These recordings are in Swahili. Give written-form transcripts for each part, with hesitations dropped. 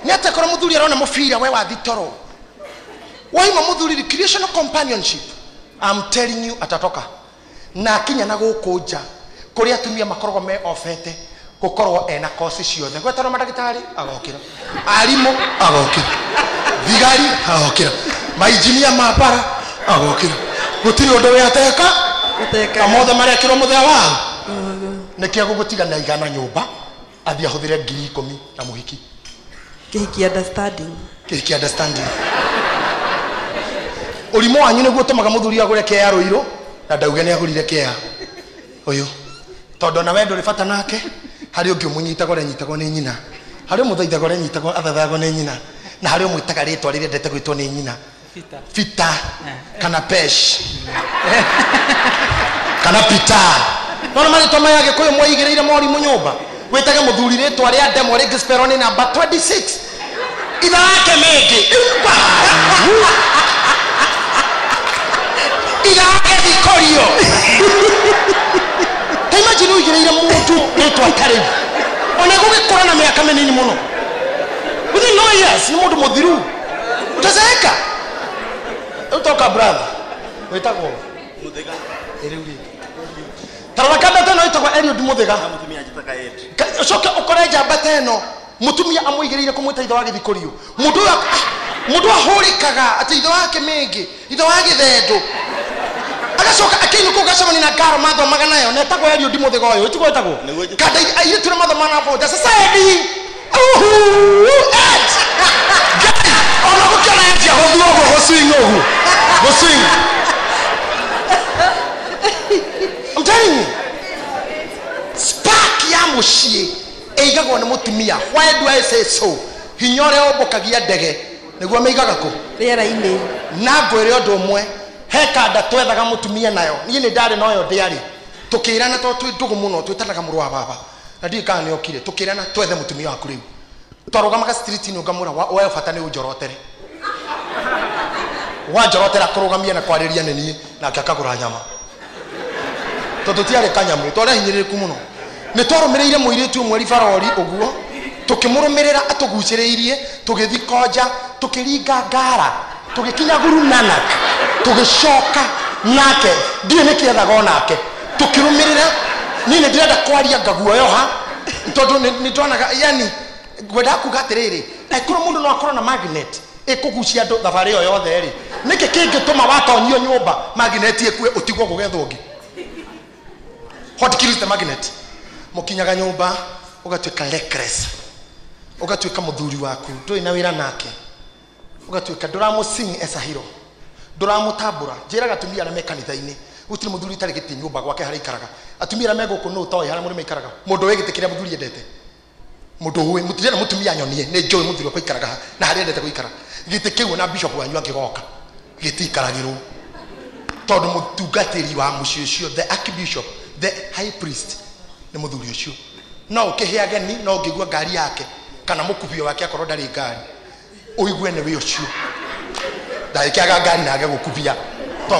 ni atakora muthuri arona mufira we wathi toro waima muthuri recreational companionship. I'm telling you atatoka na kinya na gukunja kuri atumia makorogo me ofete gukorwo ena kosi ciothe gwetara madagitari agokira arimu agokira thigari agokira mainjinia mapara agokira gutiri undu we ateka amothe maria kiro muthea wao niki agugutiga na igana nyumba athi ahuthire 10,000 na muhiki kihiki understanding urimo wanyu niguo tumaga muthuri agure kea ruiro na ndauge ni agurire kea uyu tondu na wendo rifata nake hari ungi umunyitago renyitago ni nyina hari umuthaithago renyitago athathago ni nyina na hari umwitaga ritwa rire ndete gwitwo ni nyina fita kana pesh kana pita nona mari toma yake kuyo mwaigirire mori munyumba witaga muthuri ritwa ria demo ringi speroni number 26 itha yake mengi irage dikorio imagine ugireire muntu ritwa tari ona gugikora na miaka minini muno within no years ni mundu muthiru utazeeka utoka brother witagwo muthega eriuri tarwa kanda tano itagwo Eliud muthega mutumia jitaka yeti coke ukore jamba teno mutumia amuigireire kumwita itho wage thikorio mundu ahurikaga ati itho wake mengi itho wage thendo agacoka akinuka ugacemani na ngaro mathomaga nayo netagwo Eliud muthega uyu itigo etagwo kada aire tuna mathoma na boda society ona gukena yatia hothu ogo goswing ogu goswing I'm telling you spark ya mucie eigagwo ni mutumia why do I say so hinyore obokagia ndege niguo meigaga ku riera-ini na ngwire undu umwe hekanda twethaga mutumia nayo ni ni ndari noyo ndiari tukirana to twi ndugu muno twitanaga muru wa baba na ndika ni okire tukirana twethe mutumia waku riu twarugamaga street ni ugamura wayo fata ni ujorotere wanjorotera kurugamia na kwariria nini na akakagura nyama tondu tiari kanyamu twara hinyiriku muno ni twarumireire muiritu mweri farori uguo tukimurumirira atuguciriirie tugithikoja tukiringa ngara tugikinya Guru Nanak tugicoka nake ndiye nikiethaga nake tukirumirira nini ndirenda kwaria ngaguo yoha tondu ni twonaga yani gwenda kuga atiriri ekuru mundu no akorwo na magnet ikugucia andu thabari yo yothe ri niki kingituma watonyio nyumba magnet ekue utigwo gugethwo ngi hot kills the magnet mukinyaga nyumba ugatwika reckless ugatwika muthuri waku ndui na wira nake ugatwika nduramu sing as a hero nduramu tabura njiraga atumia na mekanitha-ini gutiri muthuri tari giti nyumba gwake hari ikaraga atumia na mego kuno toy hari muri meikaraga mundu wegitikiria muthuri endete mundu we mutirena mutumia nyonie ni joy muthuri kwa ikaraga na hari endete guikara giti kiu na bishop wanyu angigoka giti ikaragirwo tondu mutungatiri wa mucio ucio the archbishop the high priest ni muthuri ucio no ukihia ageni no ngigua ngari yake kana mukubio wake akorwo ndari ngari uigwe ni we ucio ndaikaga ngari na age gukubia to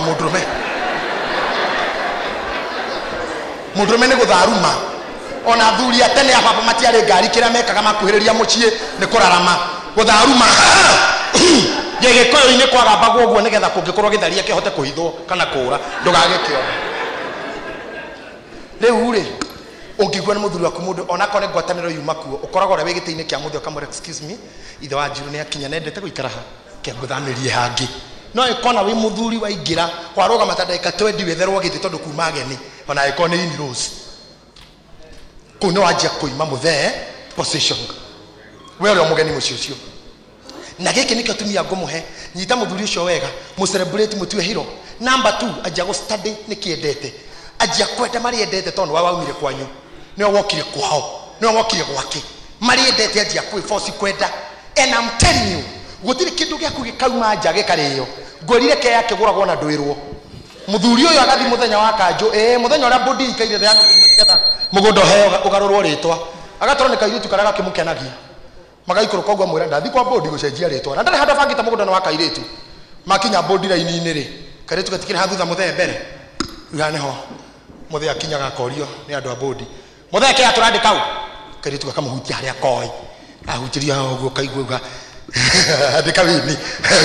mudrume ni gutharuma ona thuri atene ya papa matiari ngari kira mekaga makuhiriria mucie ni kurarama gutharuma gege koyo ine kwaga bagwo guo nigetha kungikorwo githaria kihote kuhithwo kana kura ndugage kio riu ri ungigwa ni muthuri waku mundu ona kone ngwataniro yuma kuo ukoragwo ri wigite-ini kia muthio kamwe excuse me ithe wa njiru ni akinya nendete guikara ha ke nguthamirie hangi no ikona wi muthuri waingira kwaruga matandika 20 wetherwo giti tondu kuma ageni ona ikone in rose kuno wajia kuima muthe position we uri omugeni mucio na giki nikio tumia ngumuhe nyita muthuri ucio wega mu celebrate mutue hero number 2 ajia go study nikiendete ajia kwenda mari endete tondu wa waumire kwanyu ni wokire kwao ni wokire gwake mari endete ajia kwi force kwenda and I'm telling you gutiri kindu giaku gikauma nja gikariyo ngorire ke yake guragwo na ndwirwo muthuri uyu agathi muthenya wa kanju muthenya ura body ikaire ya getha mugundo heo ugarurwo ritwa agatorwo ni kairitu karaga kimukenagia magaikuru kogwa mwira ndathi kwa body gucenjia ritwa na ndare handa bangita mugundo na wa kairitu makinya body line-ini ri kairitu gatikire hathutha muthe mbere yani ho muthe akinyaga korio ni andu a body muthe ke aturandika u kairitu gakamuhutia haria koi ahutiria oguo kaiguga andika wini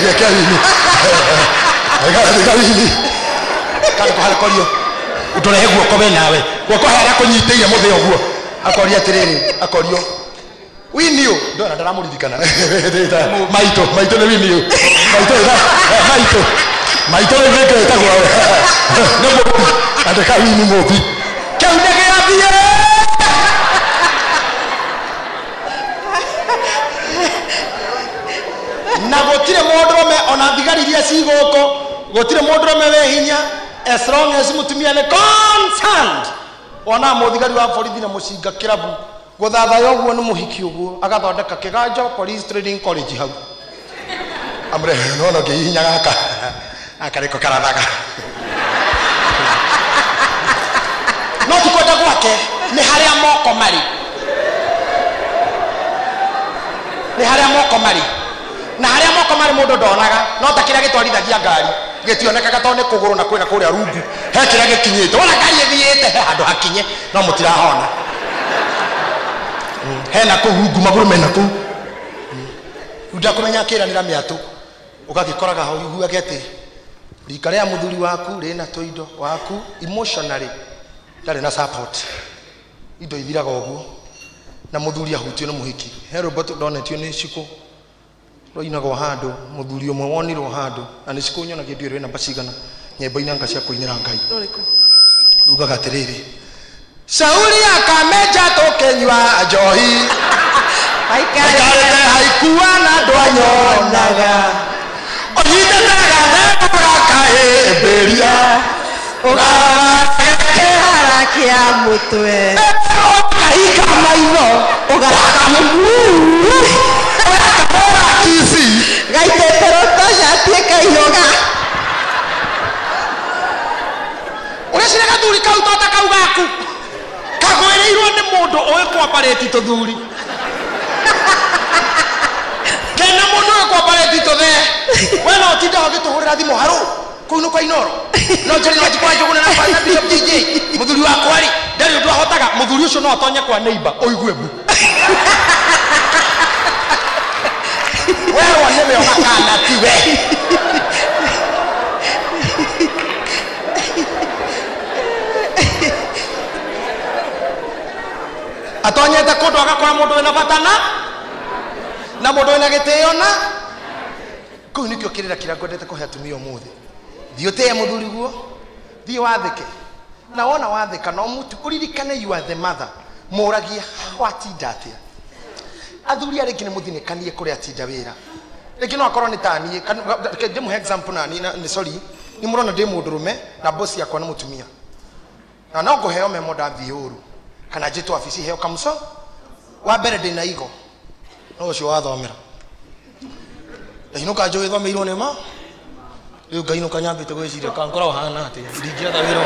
geke wini andika wini kana hale korio utorehe guoko we nawe guoko hara kunyiteire muthe oguo akoria tiriri akorio winio ndona ndaramurithikana maito ne winio maito ne weke tagwa no mobi andika wini mobi kaunege athie na gotire modrome ona thigariria cigoko gotire modrome we hinya as long as mutumia ne concerned ona muthigari wa borithi na mucinga kirabu guthatha yoguo ni muhiki uguo agathondeka kiganjo police training college hau amre no ke hinya gaka akareko karathaga no tukwenda gwake ni haria moko mari na haria moko mari mundu ndonaga no ta kiria gitwarithagia ngari gitionekaga to ne kuguru na kwina kuria rungu he kiria gikinyite wala ngari ithiite he handu hakinye no mutirahona he na kurungu maguru mena ku nda kumenya kira nira miatu ugagikoraga ho ihu agete rika ria muthuri waku rina toindo waku emotionally ndari na support indo ithiraga oguo na muthuri ahutio na muhiki he Robert donetio ni ciko roinago handu muthuri umwe wonirwo handu na ni ciko nyona githio rina bacigana nyembo inanga cia kuinira ngai rugaga tiriri Sauli akameja tokenywa njohi aikarete haikuwa na ndwanyonaga onyitetaga nebura kaimbiria ugake harakia mutwe kaika maitho ugaka muguu kisi gaitetero shati kaiyoga urashira gathuri kau tota kau gaku kagwereirwo ni mundu oe kwapareti tuthuri kena mundu oe kwapareti tuthe we no tinda ogituhurira thimu haru kuinu kwa inoro no njeri no tikwa njuguna na bana Bishop DJ muthuri wa kwari ndari undu ahotaga muthuri ucio no atonye kwa neighbor oigue bu wewe newe okakana tiwe atonyete kundu agakora mundu wina batana na mundu wina giteyona kuu nikio kirira kira ngwendete kuhe atumia umuthi thioteye muthuri guo thie wathike na wona wathika no mutu uririkane you are the mother muragia watinda atia athuri ariki ni muthinikanie kuria tinda wira riki no akorwo ni tani demu example nani ni sorry ni murona ndi mundurume na boss yakwa ni mutumia na no nguheo memo ndathi uru kana jitu afisi heo kamso wa mbere ndina igo no ucio wathomera inuka njoe thomeirwo ni ma riu ngainuka nyambite gwiciria kankora hana ati ndingiatha wira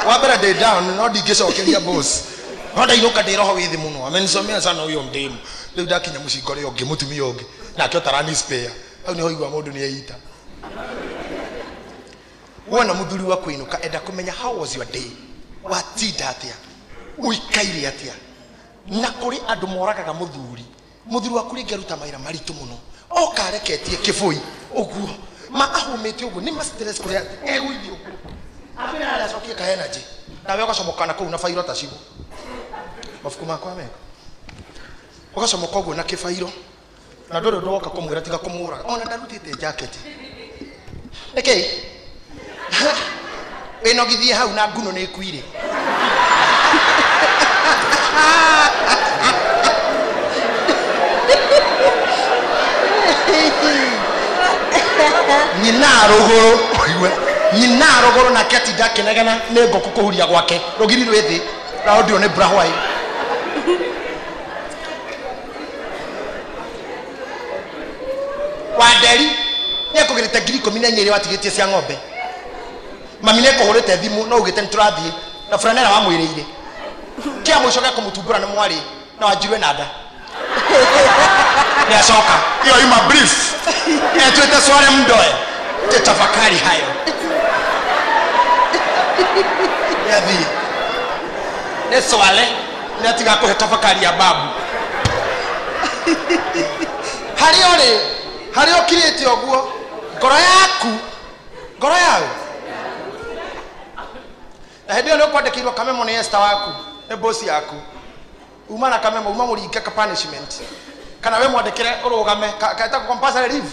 wa mbere ndi down no ndingicokeria boss no ndainuka ndiroho withi muno amenisomea sana uyo ndimu riu ndakinya mucingo rio ngi mutumia ungi nake otarani spare au niho igwa mundu ni eita wona muthuri wa kuinuka enda kumenya how was your day watinda atia uikaire atia na kuri andu moragaga muthuri waku ringeruta maira maritu muno okareketie kibui uguo ma ahumete uguo ni ma stress kuri eguithi uguo apena ala cokie ka energy na wewe ukacomokana kuu na fairo tacigo mafuku makwa meko ugacomoka uguo na kifairo na ndodo ndoka kumwira tiga kumura ona ndarutite jacket okay eno githie hau na nguno ni kuire nyina rogoro na keti dake negana nego kukuhuria gwake rogiri rwethi na audio ne brahwai waderi neko girite ngiri 14 watigitie cia ng'ombe mami neko horete thimu no ugite nturathie na franera wa mwiriire kia mucoka kumutumbura ni mwari na wajirwe nada ya soka hiyo ima brief tuete swale mdoe tetafakari hayo yathi ne swale natiga ko tafakari ya babu Hario kirete oguo. Ngoro yaku. Na hedi ono kwandikirwo kamemo ni Esther waku. Ne boss yaku. Uma na kamemo uma muringe ka punishment. Kana we mwandikire urugame kaita compulsory leave.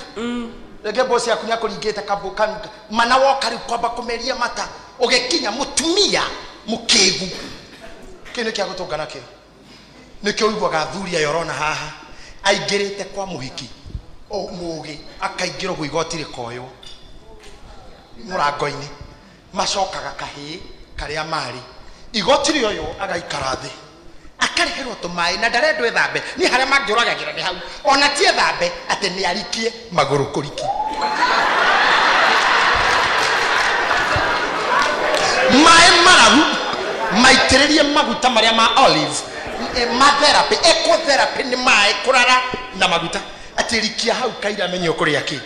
Rege boss yaku nya kuringite kabuka mana woka ri kwamba kumeria mata. Ugekinya mutumia mukigu. Kene kya gutungana kio. Nikyo uigwaga thuri ayorona haha. Aingirite kwa muhiki. O mugi akaingiro guigoti rikoyo. Murango-ini macokaga kahi karia mari igoti rioyo agaikara thi akareherwo tumai na ndarendwo ethambe ni haria mangiuragagira ni hau ona ti ethambe ati ni arikie maguru kuriki mai mararu maitiririe maguta maria ma olive therapy ecotherapy ni mai kurara na maguta ati rikia hau kaira menyo kuri aki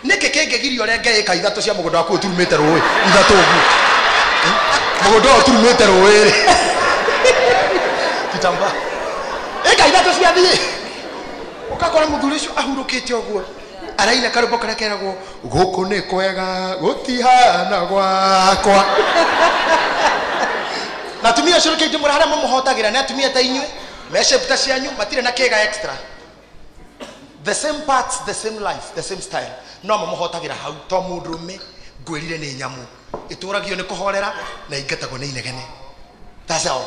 nike kengegirio renge eka ithatu cia mugondo waku turumite ruwi ithatu ugu mugondo turumite ruwi kitamba eka ithatu cia thie ukakora muthuri cio ahurukite oguo araina karubo karia keragwo guku ni kwega gutihana gwakwa na tumia cio kindi muri haria mumuhotagira na tumia ta inywe meshepta cianyu matire na kega extra. The same parts, the same life, the same style. No mamuhotagira hau to mundurume ngwirire ni nyamu ituragio ni kuhorera na ingatagwo ni inegene. That's all.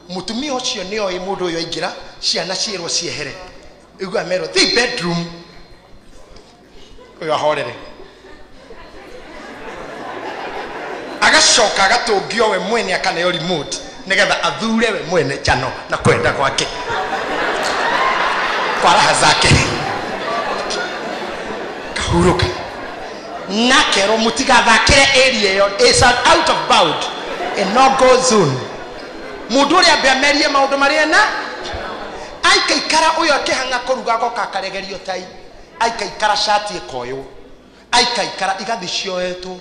Mutumia ucio ni oi mundu uyo ingira ciana cierwo ciehere. Igwa mero the bedroom. Uyo ahorere. Agacoka agatungio we mwene akanayo remote nigetha athure we mwene chano na kwenda gwake. Kwa raha zake. Huruka nakero mutigathakire area yo is an out of bound a no go zone mundu uri abemerie maundu maria na aikaikara uyo akihanga kuruga goka karegerio tai aikaikara shati ekoyo aikaikara igathi cioetu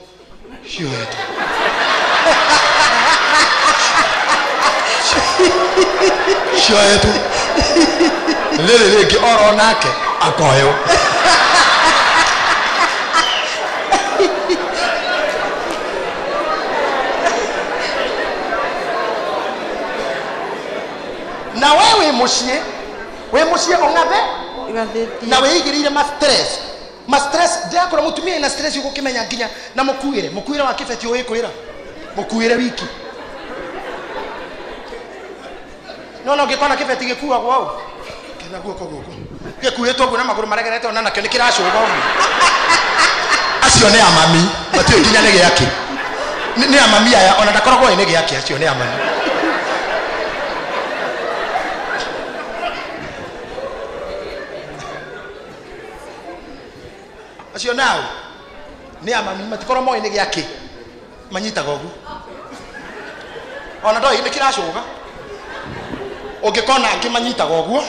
lele ki oro nake akoyo na wewe mucie ongathe na wewe igirire ma stress ndakora mutumia ina stress yuko kimenya nginya na mukuire wa kibeti uyikwira mukuire wiki no ngikona kibeti gikuwa gwao kina guoko guko gikuitwo guna maguru maregerete ona nakyo nikiracuga ugu acio ni amami matio nginya ni giake ni amami aya ona ndakoragwo ni giake acio ni amami acio nao ni amami matikoro moy ni giake manyitaga ugu ona ndoi nikiracuga ungikona angi manyitaga uguo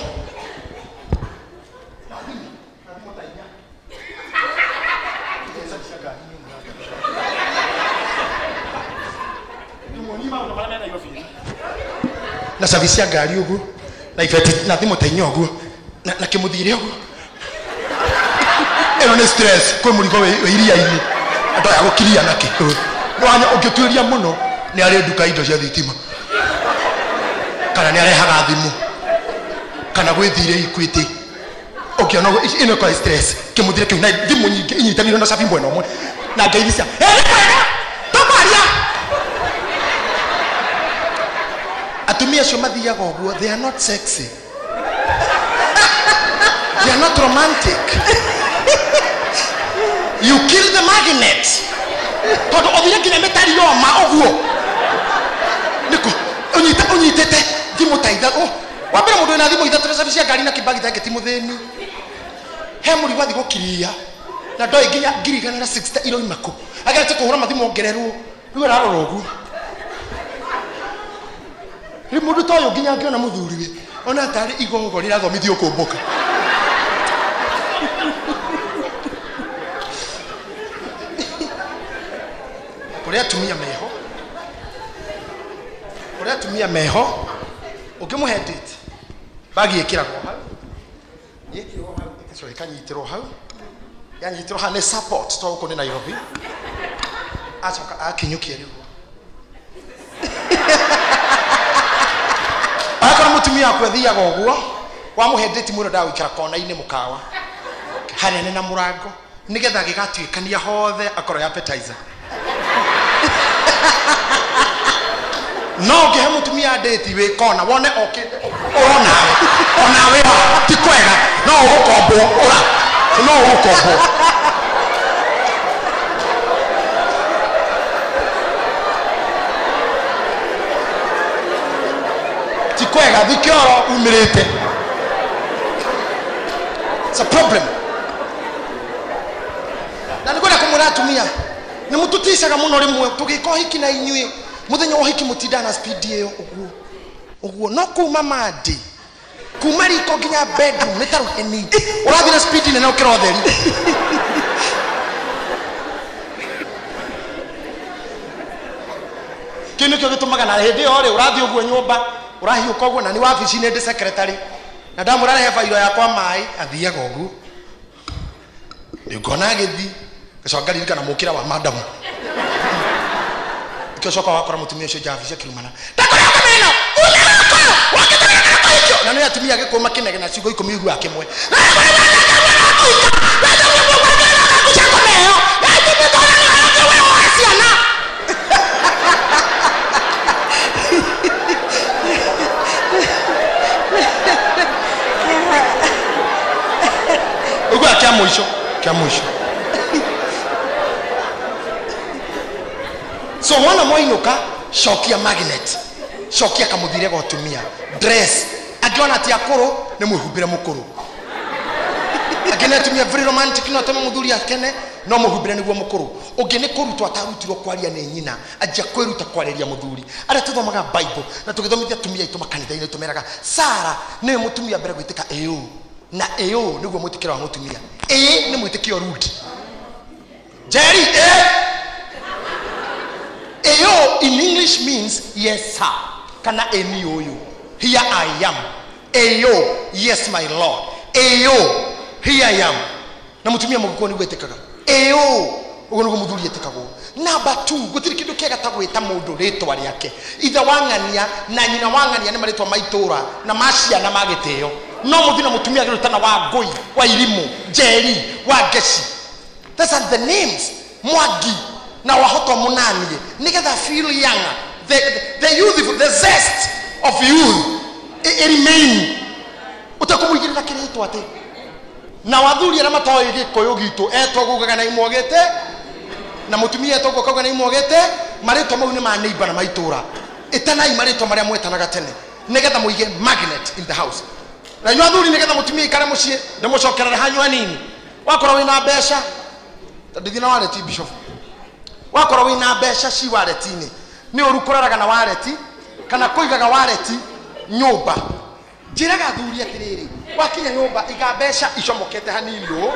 na service ya gari ugu na ifeti na thimu tainyo ugu na kimuthire ugu ero ni stress kwe murigo we iria ini ando ya gukiria nake no anya ungituiria muno ni ari nduka indo cia thitima kana ni arehaga thimu kana gwithire ikwiti ukiona ino kwa stress kimuthire kiu na thimu nyingi inyitaniro na safi mbwena omwe na ngairisia tomaria atumia cio mathiaga uguo they are not sexy they are not romantic you kill the magnet todo othire nginya metari yoma uguo niko unyitete thimu taitha wambere mundu ena thimu ithatu safi cia ngari na kibagi take timutheni he muri gwathi gukiria na ndoi nginya ngirigana na 60 iro imako agate kuhura mathimu ongererwo riu ararora uguo ri mundu toyo nginya ngiona muthuriwe ona tari igogo rirathomithio kumbuka kuria tumia meho ukimuhe date bagi ikiragwo hau so ikanyitiro hau yanyitiro hane support to uko ni Nairobi achoka akinyukia riu akora mutumia akwethia goguo wamuhendeti muno dawa ikara kona ine mukawa hanene na murango nigetha gigatuikania hothe akoro appetizer no ngihe mutumia date we kona wone okay onawe ti kwega no ukombo ora no ukombo ti kwega thikioro umirite. It's a problem. Na nigona kumuratumia ni mututisaga muno rimwe tugiko hiki na inyuĩ muthenya wa hiki mutindana speed iyo uguo no kuma madi kuma riko nginya bedroom nitaruheni urathi na speed nene ukira utheri kinu kyo gitumaga na hindi yo ri urathi uguo nyumba urahiuka uguo na ni wabici ni ndi secretary na ndamurare he failo yakwa mai athiaga uguo ngona githi gacoka ririkana mukira wa madam ikacoka wakora mutumia ucio javicia kirumana ndakoreka meno na ni atumia gikuma kinege na cigo 10 igua kimwe ugua kia mwisho so wana moinuka shokia magnet shokia kamuthire gotumia dress agiona ati akoro ne muhubire mukuru agene tumia very romantic no tama muthuri akene no muhubire niguo mukuru ugene kurutwa atarutirwo kwaria ne nyina ajia kwiruta kwareria muthuri ara tuthomaga bible na tugithomithia tumia itu makanitha-ini tumeraga Sara ne mutumia mbere gwitika eyo na eyo niguo mwitikira wa mutumia ni mwitikio rude Jerry eyo in English means yes sir kana eni oyo here I am eyo yes my lord eyo here I am na mutumia mugiko ni gwetekaga eyo ugo nugo muthuri etekago number 2 gutiri kindu kega ta gwita mundu ritwa riake ithe wangania na nyina wangania ni maritwa maitura na macia na magiteo no muthina mutumia girutana wa ngui wa irimu Jerry wa Gesi those are the names Mwagi na wahoto munanie nigetha feel younger the youthful the zest of youth it remain utakumugirira kirito ate na wathuri na matoyi gikoyo gitu etogugaga na imwogete na mutumia etogugaga na imwogete marito mau ni ma neighbor na maitura itanai marito maria mwetanaga tene nigetha muige magnet in the house na nyu athuri nigetha mutumia ikare mucie ndamucokerera hanywa nini wakora wina besha tadithina wareti bishop wakora wina besha ci waretini ni urukuraraga na wareti kana kuigaga wareti nyumba njiraga athuri atiriri wakinya nyumba iga besha icomokete hanini ro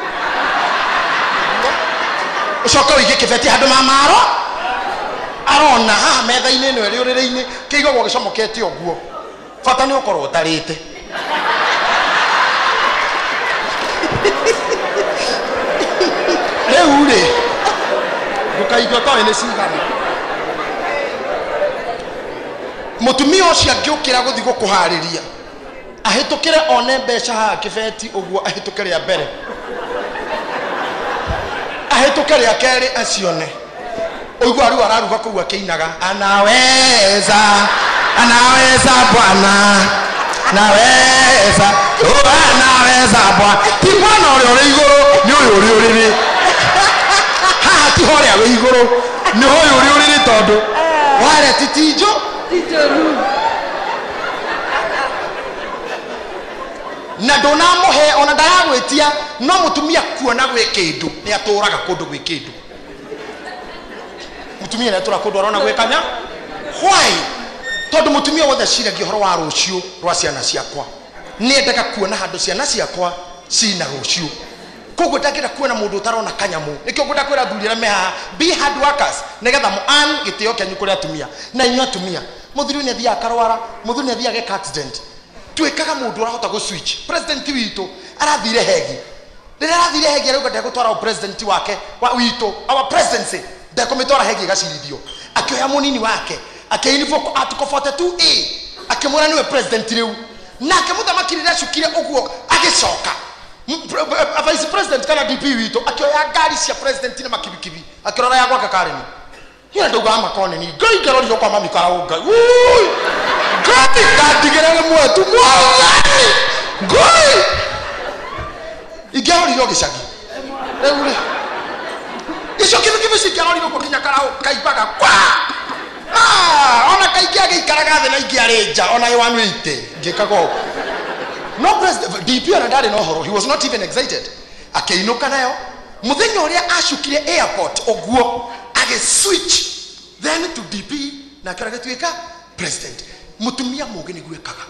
ucoka wige kibeti handu mamaro arona haha metha-ini ino iri uriri-ini kiigagwo gicomokete uguo bata ni ukorwo utarite riu ri ndukaigua toĩ nĩ cigana mutumia ucio angiukira guthi gukuhariria ahitukire one mbeca ha kibeti uguo ahitukire mbere ahitukire akeri acione uiguo riu araruga kuu akiinaga anaweza bwana naweza anaweza bwana ti bwana uri uri iguru ni uyu uri uriri haha ti horia wi iguru ni uyu uri uriri tondu ware titijo Titoru. na ndona muhe ona ndaragwitia no mutumia kuona gwe kindu ni aturaga kundu gwe kindu mutumia ni atura kundu arona gwe kanya why tondu mutumia wothe ciragia horo wa rucio rwa ciana ciakwa ni endaga kuona handu ciana ciakwa cina rucio koguo ndakira kuona mundu utarona kanyamu nikio ngunda kwira thurira meha be hard workers nigetha mu an gitio kenyu kuri atumia na inyo atumia muthuri ni athia akarwara muthuri ni athia ge accident twikaga mundu arahota go switch president witu arathire hegi rĩrĩa athire hegi rĩu ndegũtwara president wake wa witũ our presidency ndekũmĩtwara hegi gacirithio akĩoya mũnini wake akĩinvoke article 42A akĩmwĩra nĩwe president rĩu nake mũthamaki rĩrĩa acukire ũguo agĩcoka vice president kana DP witũ akĩoya ngari cia president na makibikibi akĩrora ya gwaka Karen hiyo ndauga makone ni ngai ngarori kwa mami karaunga ui ngati katigere mwetu mwangani ngai igarori gicagi rĩu icio kibikibi cikarori kwa kinya karau kaibaga kwa ona kaingĩ agĩikaraga thĩ na ingĩ arĩnja ona ywanwĩte ngĩkago no president DP ona ndarĩ na ũhoro he was not even excited akĩinũka nayo mũthenya ũrĩa acukire airport ũguo switch then to DP na karagatuĩka president mutumia mũgĩ nĩguo ekaga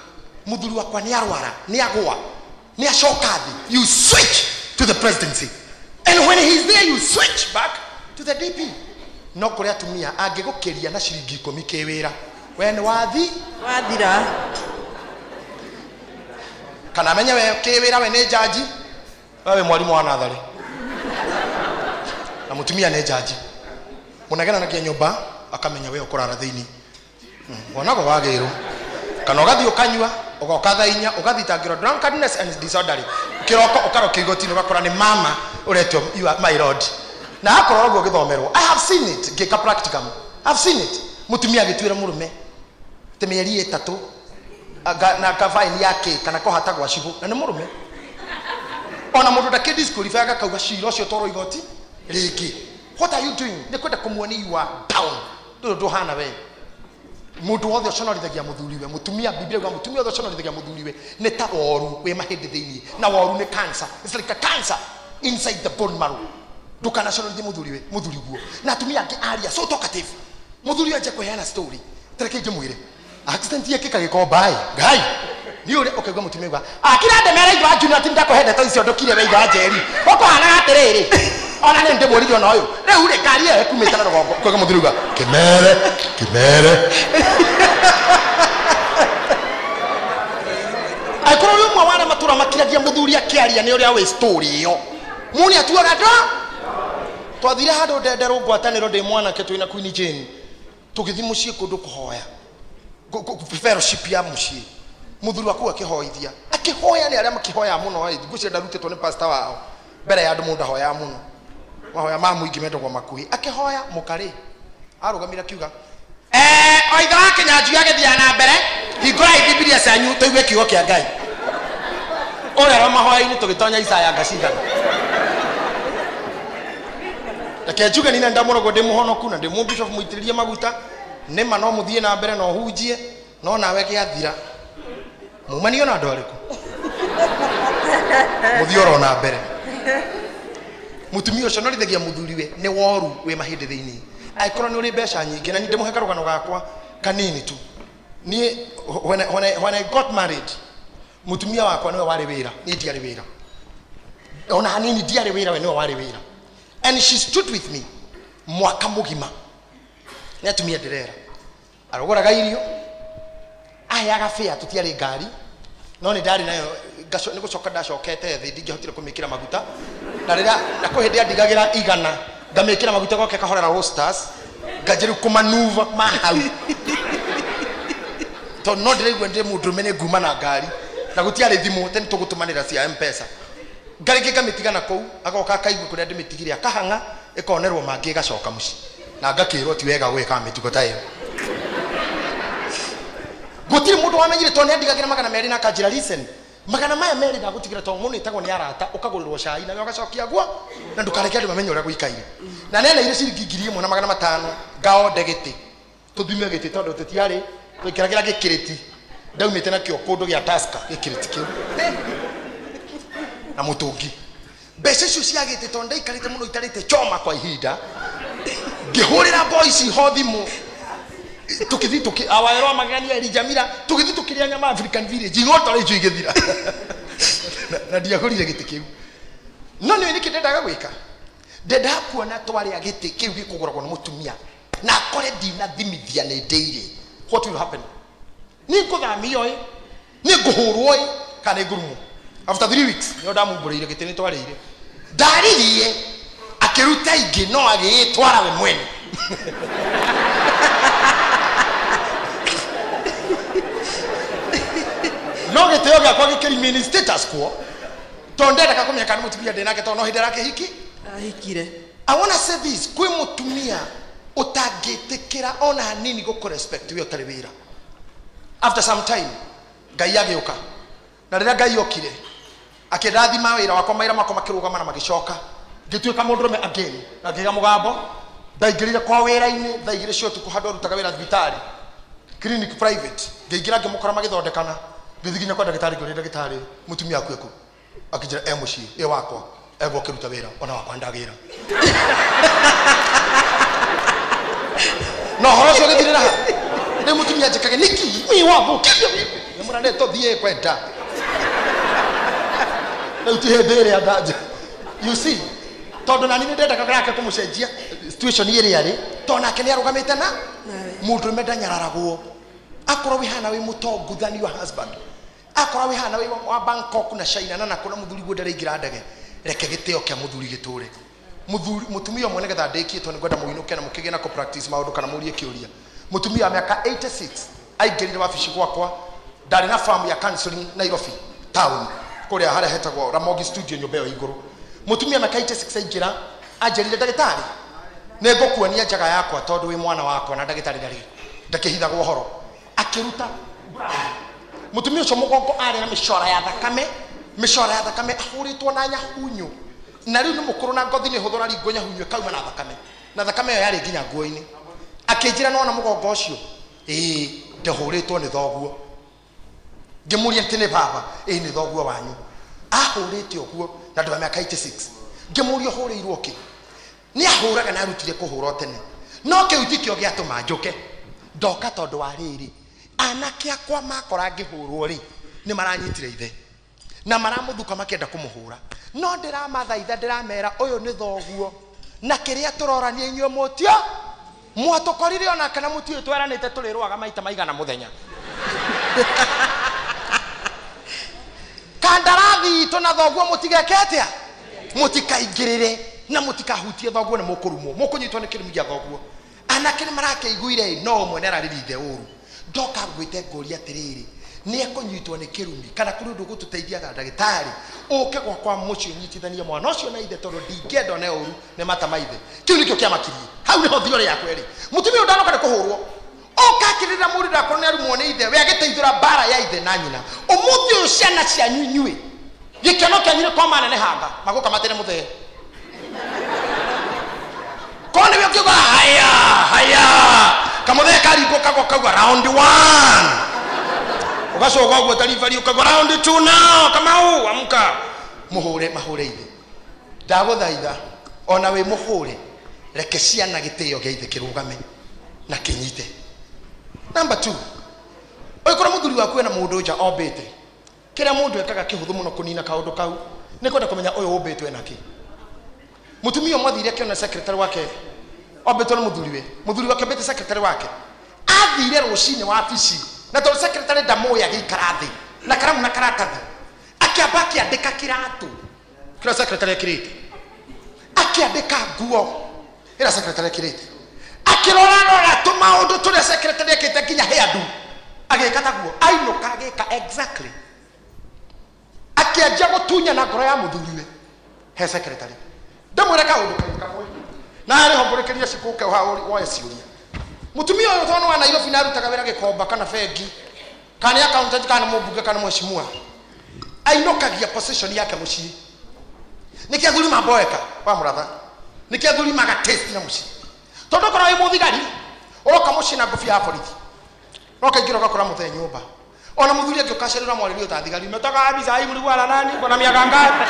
mũthuri wakwa nĩ arwara nĩ agwa nĩ acoka thĩ you switch to the presidency and when he's there you switch back to the DP no kũrĩ atumia angĩgũkĩria na ciringi 10 kĩwĩra we nĩ wathira kana menye we kĩwĩra we nĩ jaji wewe mwalimu wa natharĩ na mutumia nĩ jaji munagena na nyumba akamenya we ukorara thĩini wonago wagĩrwo kana ũgathi ũkanyua ũgoka thainya ũgathitangĩrwo drunkenness and disorderly kiroko ũkaroka igoti-inĩ ũgakora nĩ mama ũretwo my lord na akorwo ũguo gĩthomerwo I have seen it ngĩka practicum I've seen it mutumia agĩtuĩra mũrũme te mĩeri 3 na kavaini yake kana kohata gwa cibu na nĩ mũrũme ona mũndũ ndakĩdisqualify agakauga cira ũcio toro igoti rĩngĩ what are you doing nĩ kwenda kũmuonia you are down ndũ hana we mundu wothe ũconorithagia mũthuriwe mutumia biblia gwa mutumia wothe ũconorithagia mũthuriwe nĩ ta woru we mahĩndĩ thĩinĩ na woru nĩ cancer it's like a cancer inside the bone marrow ndũkanaconorithie mũthuri guo na atumia angĩ aria so talkative mũthuri anje kũheana story tereke ngĩmwĩre accident yake kagĩkomba ngai ni ule okaigwa mutumia gwa akira ndemera igwa junior ati ndakũhende ta icio ndũkire we igwa njeri ũkũhana atĩrĩrĩ ona nĩ ndĩmũrithio na ũyũ rĩu rĩ kari ĩyo ĩkumĩte na rũgongo ũkaigwa mũthuri gwa kĩmere aikorwo rĩu mwe wara matũra makiragia mũthuri akĩaria nĩ ũrĩa wĩ story ĩyo muni atuaga ndo twathire handũ ndenderwo ngwatanĩro ndĩ mwanake twĩna Queen Jane tũgĩthiĩ mũciĩ kũndũ kũhoya fellowship ya mũciĩ muthuri waku akĩhoithia akĩhoya nĩ arĩa makĩhoya mũno ngũcire ndarutĩtwo nĩ pastor wao mbere ya andũ mũndũ ahoya mũno mahoya ma mũingĩ mendagwo makuhĩ akĩhoya mũkarĩ arũgamira kiuga oitha wa Kĩnyanjui agĩthiĩ na mbere hingũrai Biblia cianyu tũigue kiugo kĩa Ngai ũrĩa wa mahoya-inĩ tũgĩtonya Isaya ngacigana reke njuge nina ndamũrogwo ndĩ mũhonoku na ndĩ mũbishop mũitĩrĩrie maguta nĩma no mũthiĩ na mbere no hunjie no nawe gĩathira mumanio na andũ arĩkũ mũthiĩ oro na mbere mutumia ũcio norithagia mũthuriwe nĩ woru wĩ mahĩndĩ thĩinĩ aikorwo nĩ ũrĩ mbeca nyingĩ na nĩ ndĩmũhe karũgano gakwa kanini tu niĩ when I got married mutumia wakwa nĩwe warĩ wĩra niĩ ndiarĩ wĩra ona hanini ndiarĩ wĩra we nĩwe warĩ wĩra and she stood with me mwaka mũgima nĩ atumia ndĩrera arogораga irio ayaga fare tũtiarĩ ngari no nĩ ndarĩ nayo nĩ gũcoka ndacokete thĩ ndingĩhotire kũmĩkĩra maguta na rĩrĩa na kũhĩndĩ ndigagĩra 100 ngamĩkĩra maguta goke kahorera roasters ngajĩrĩu kũmanuva mahau tondũ no ndĩraigua ndĩ mũndũrũme nĩ nguma na ngari na gũtiarĩ thimũ tene tũgũtũmanĩra cia M-Pesa ngarĩngĩ ngamĩtiga na kũu agoka akaigua kũrĩa ndĩmĩtigire akahang'a ĩkonerwo mangĩ ĩgacoka mũciĩ na ngakĩrwo ti wega gwĩka mĩtugo ta ĩyo gũtirĩ mũndũ wamenyire tondũ nĩ andigagĩra 200 na akanjĩra listen 200 maya merĩ ndagũtigĩra tondũ mũndũ ĩtagwo nĩ arata ũkagũrĩrwo cai nawe ũgacokia guo na ndũkareke andũ mamenye ũrĩa gũikaire na neneire ciringi 1,500 ngaonde gĩtĩ tũthime gĩtĩ tondũ tũtiarĩ twĩkĩragĩra gĩkĩrĩti ndaumĩte nakĩo kũndũ gĩa Tusker gĩkĩrĩti kĩu na mũtũngi mbeca icio cia gĩtĩ tondũ ndaikarĩte mũno itarĩte choma kwa ihinda ngĩhũrĩra boys ho thimũ tukithi awaero magania Elijamira tukithi tukiria nyama African Village ingota icio igĩthira na ndiagũrire gĩtĩ kĩu no nĩ nĩkĩndendaga gwĩka ndenda kuona twarĩa gĩtĩ kĩu gĩkũgũragwo nĩ mũtumia na akore ndinathimithia nĩ ndĩire what will happen nĩ ngũthamio nĩ ngũhũrwo kana ngũrumwo after 3 weeks nĩ ndamũmbũrĩire gĩtĩ nĩ twarĩire ndaririe akiruta ingi no agitwara we mwene no giteo gakwa gikiri status quo tondenda kakumya kana mutumia ndenake to no hindera ke hiki ahikire. I want to say this, kwe mutumia utagetekera ona hanini go respect we otari wira. After some time Ngai agioka na rira Ngai okire akirathima wira wakwa maira makoma kirugama na magicoka ngituika mundurume again na ngiga mugambo ndaingirire kwa wira-ini ndaigire cio tuku handu rutaga wira thibitari clinic private ngeingira ngimukora magithondekana ngithiginya kwa ndagitari ngori ndagitari mutumia akueku akijira emuci e wakwa ego kiruta wira ona wakwa ndagira no horoso githirira ne mutumia njikage niki mi wabo kibyo ne murane to thie kwenda na utihedere adaje you see tondu nani ndenda kagake kumucenjia situation iri yari tona kene arugamite na mundu menda nyararagwo akoro wihana wi mutongu than your husband akoro wihana wi wa Bangkok na China na kuna muthuri gwo ndaraingira ndege reke giteo kia muthuri giture muthuri mutumia mwene getha ndikitwo ni gwenda muinuke na mukigena ko practice maundu kana murie kiuria mutumia miaka 86 aingirire wabici gwakwa ndari na farm ya counseling Nairobi town kuria hara hetagwo Ramogi studio nyobeo iguru mutumia miaka 86 aingira ajerire ndagitari nego kuonia njaga yakwa tondu wi mwana wakwa na ndagitari ndari ndakihithagwo uhoro akiruta mutumia ucio mugongo ari na mishora ya thakame ahuritwo na nyahunyu na riu ni mukuru na ngothi ni huthura ringo nyahunyu kauma na thakame yo yari nginya nguo-ini akinjira no na mugongo ucio ndahuritwo ni thoguo ngimuria ntine baba ni thoguo wanyu ahurite oguo na ndwa miaka 86 ngimuria hurirwo ki ni ahuraga na arutire kuhura tene no kiutikio giatuma njuke ndoka tondu wa riri anake akwa makora ngihurwo ri ni maranyitire ithe na maramuthuka makenda kumuhura no ndiramathaitha ndiramera uyu ni thoguo na kiria turorania inyuo mutio mwatokorire ona kana mutio tweranite turirwaga maita maigana muthenya kandarathi to na thoguo mutigekete mutikaingirire na mutikahutie thoguo ni mukurumwo mukunyitwo ni kirimi gia thoguo anake ni marakeiguire no mwenera ririnde uru ndoka gwite ngoria tiriri ni ekunyitwo ni kirumi kana kuri ndu gututeithia ndagitari uke kwa mucio nyitithania mwana ucio na ithe tondu ndingenda ne uru ne mata maithe kiu nikio kia makirie hau ni ho thiore yakwa ri mutumia ndanoka ne kuhurwo ukakirira murira ko ne rumwo ni ithe we agiteithura bara ya ithe na nyina umuthi uciana cia nyunyui gikeno kia nyire kwa mana ne hanga maguka matene muthe kone we kiuga haya kamuthe karingo kagwa round 1 ugacoka uguo tarifari ukagwa round 2 nao kama amka muhure ithe ndaguthaitha ona we muhure reke ciana gitio gia ithe kirugame na kinyite. Number 2, oikora muthuri waku na mundu nja obete kiria mundu ekaga kihuthu muno kunina kaundu kau ni kwenda kumenya uyu obetwe naki mutumia mwathire kiona secretary wake obetwe na muthuri wake bete secretary wake athire rucini wa afisi na to secretary ndamoya gikarathi na karamu na karatathi akiabaki andika kiratu kila secretary kirite akiandika nguo ila secretary kirite akirora tuma undu tule secretary kite kinya headu agikata guo ainuka agika exactly akiaja gutunya na ngoro ya muthuriwe he secretary ndamureka undu kamwe na ari homborekeria cikuke wa ciuria mutumia uyu tono wa Nairobi na rutaga wira gikomba kana fegi kana accountant kana mubunge kana mheshimiwa ainukagia position yake mucii nikiathuri mamboeka wa muratha nikiathuri maga test na mucii tondu kora wi muthigari uroka mucii na ngofia ya borithi roka ingira gakora muthe nyumba ona muthuri angiokacerera mwariri utathigari umetoka wapi sai mlikuwa nani kwa miaka ngapi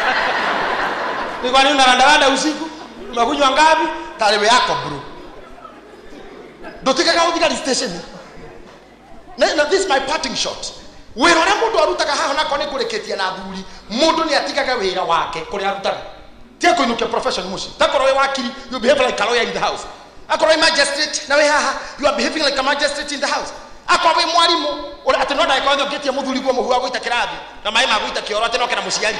ni kwa nini unaranda usiku umekunywa ngapi tarehe yako bro ndotikaga uthigari station na this is my parting shot wira ria mundu arutaga haha na kone kureketia na thuri mundu ni atikaga wira wake kuri arutaga tie kuinukia profession muci takoro we wakiri you behave like a lawyer in the house akoro magistrate na we haha you are behaving like a magistrate in the house akoro we mwarimu ora atenoda ikaonyo getia muthuri gwo muhua gwita kirathi na mai magwita kioro atenoka na muciari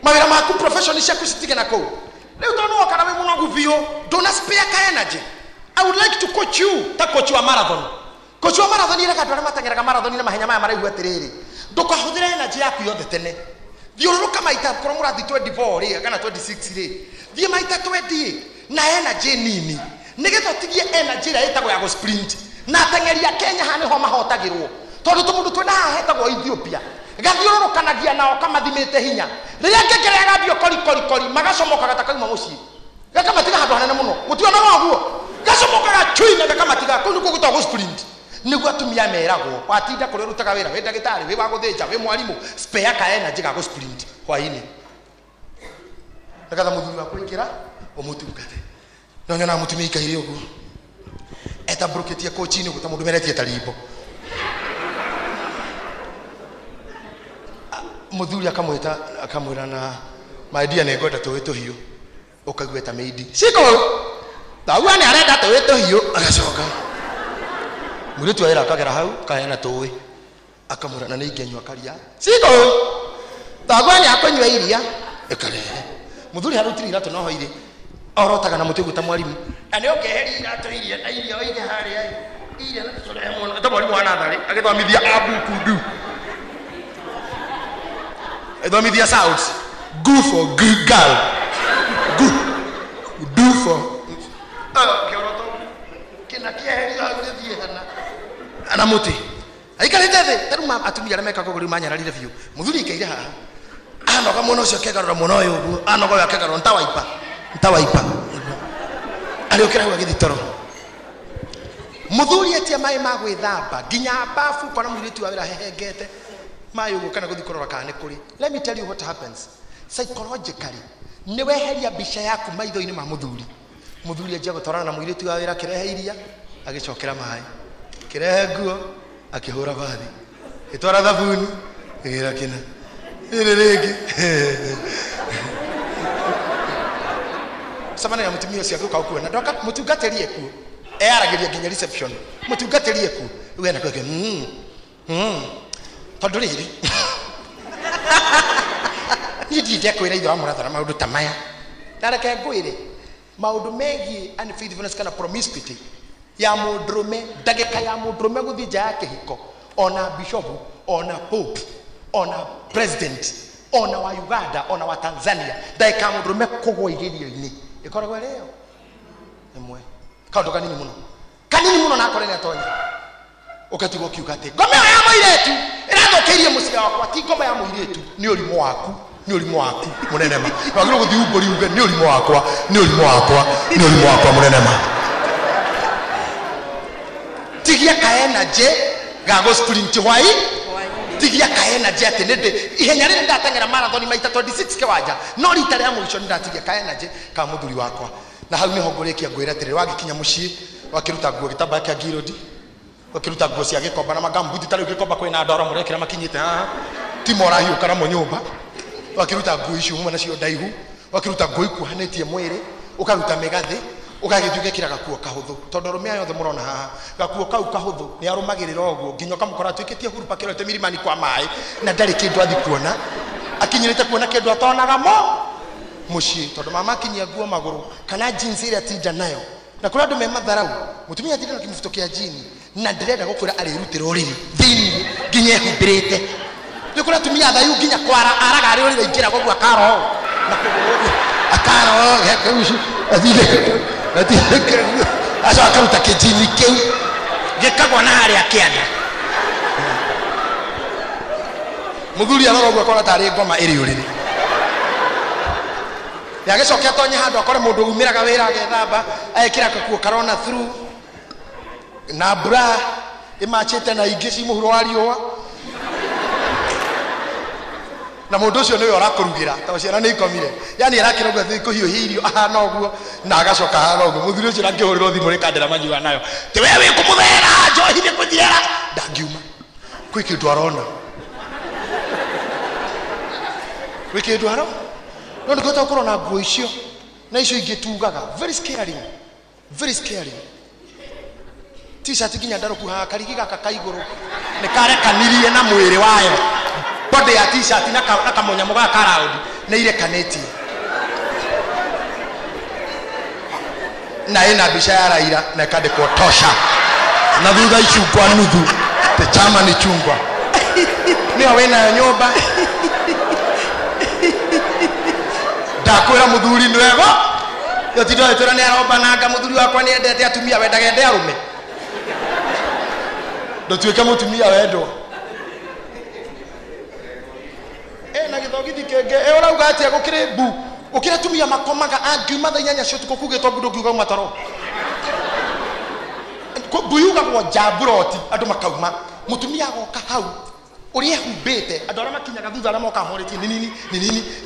mawira maku profession ciaku citige na kou riu tondu kana we munogu bio ndona spare ka energy. I would like to coach you ta coach wa marathon. Coach wa marathon ira kadwara matangera marathon na mahenya maya maraihu atiriri ndukahuthira energy yaku yothe tene thiururuka maita korwo murathi 24 ri kana 26 ri thie maita 20 na energy nini nigetha tigie energy ira itagwo ya go sprint na tengeria Kenya hani ho mahotagirwo tondu tumundu twena hetagwo Ethiopia gathiururukanagia nao kamathimite hinya riria ngekere gambio kori magacomoka gatakauma mucii gakamatiga handu hanene muno mutiona waguo gacomoka chui na gakamatiga kunu kugutagwo sprint niguo atumia meragwo watinda kuri rutaga wira we ndagitari we waguthinja we mwarimu spare ka energy ga go sprint hwaini nakatha muthuri wa kuikira omutungate no nyona mutumia ikaire uguo eta broketia coachini guta mundu meretie tarimbo muthuri akamwita akamwira na my dear negota tuwitu hiyo ukagweta meidi siko tawa ni arenda tuwitu hiyo agacoka muretu aira akagera hau kaena tuwi akamwira na ningenywa karia siko tawa ni akonywa iria ekarehe muthuri harutiri iratu no hoire orotaga na mutego ta mwarimu ani okeheri iratu iria na iria oige haria iria na tole ta mwarimu ana thari agithomithia abu kudu edomithia sounds go for good girl go do for kioroto kina keheri agithie hana ana muti aikarite the taruma atumia meka koguri manyararire biu muthuri ikaire haha anoga muno ucio kegarura muno uyu uguo anoga ya kegarura ntawaipa aliokera wa githitoro muthuri etia mai magwithamba ginya bafu kona muiritu wa wira hehengete mai uguo kana guthikorora kana kuri. Let me tell you what happens psychologically. Ni weheria bica yaku maitho-ini ma muthuri aje gutwarana na muiritu wa wira kirehe iria agicokera mai kirehe nguo akihura bathi itwara thabuni igira kina irerege samana ya mutumia cia guka ukua na ndoka mutungaterie ku aragiria ginya reception mutungaterie ku we na kwake tondu riri ni ndide kwira itho amurathara maundu ta maya tareke ngwire maundu megi unfaithfulness kana promiscuity ya mundrume ndagika ya mundrume guthi nja ya kihiko ona bishop ona pope ona president ona wa Uganda ona wa Tanzania ndagika mundrume kugwa igerio-ini ikoragwo leo emwe kaundu kanini muno na korene atonya ukatigo kiugate ngoma ya muiretu irathokerie muciga wakwa ti ngoma ya muiretu ni urimo waku munenema wagiro guthi umbori uge ni urimo wakwa munenema tigia ka energy ga go sprint wai tigia ka energy atenede ihenya rire ndatengera marathon maita 26 kiwanja no rita ria muico ndatigia ka energy ka muthuri wakwa na hau ni hongorekia ngwira tiri wagikinya mucii wakiruta nguo gitamba kia girodi wakiruta nguo cia gikomba na magambuti tari gikomba kwina ndoro murekira makinyite haha timora hiu kana munyumba wakiruta nguo icio mwana cio ndaihu wakiruta nguo ikuhanetie mwiri ukaruta megathi ukagithuke kira gakuo kahuthu tondu rume yothe murona haha gakuo kau kahuthu ni arumagirira oguo nginya kamukora twikitie hurupa kirete mirimani kwa mai na ndari kindu athi kuona akinyirite kuona kindu atonaga mo mucii tondu mama kinyia nguo maguru kana jeans ira tinda nayo na kula ndu mematharau mutumia atinda na kimufuto kia jini na ndirenda gukwira arirutira uriri thini nginya humbirite ni kula tumia thayu nginya kwara araga ari uriri ingira kogu akaro na kogu akaro hekushi athire aso akaruta kijini kiu gikagwa na hari akianda muthuri arorogwa akora tari ngoma iri uriri yagicokia tonye handu akore mundu umiraga wira agethamba ekira kakuo karona through na bra imachite na ingi ci muhuro wa riua na mundu ucio niwe arakurugira ta ciana ni ikomire yani arakirogwa thiko hiuhirio ahana oguo na agacoka ahana oguo muthuri ucio angihuriro thimu rikandira manyua nayo ti wewe kumuthera njohi ni kuthira ndangiuma kwikindu arona kwikindu arona no ndikota ukoro na nguo icio na icio ingitugaga very scary t-shirt ginya ndaruku ha karigi gaka kaiguru ni karekanirie na mwiri wayo body ya t-shirt na kamunya muga ka round nĩ irekanĩtie na ĩna mbica ya Raila na ĩkandĩkwo tosha na thutha icungwa nuthu te chama ni chungwa nĩyo wĩnayo nyũmba ndakwĩra mũthuri nĩwego yotindo ĩtũra nĩ aromba nanga mũthuri wakwa nĩ endete atumia wendaga ende arũme ndũtuĩke mũtumia wendwo na gĩthogithi kĩngĩ ũrauga atĩa gũkĩrĩ mbu gũkĩra atumia makomaga angiuma thaa 8 cia ũtukũ kugĩtwo mbu ndũngiuga mataro mbu yugagwo njamburoti andũ makauma mũtumia agoka hau ũrĩa ehumbĩte andũ arĩa makinyaga thutha arĩa moka mohorĩtie nĩ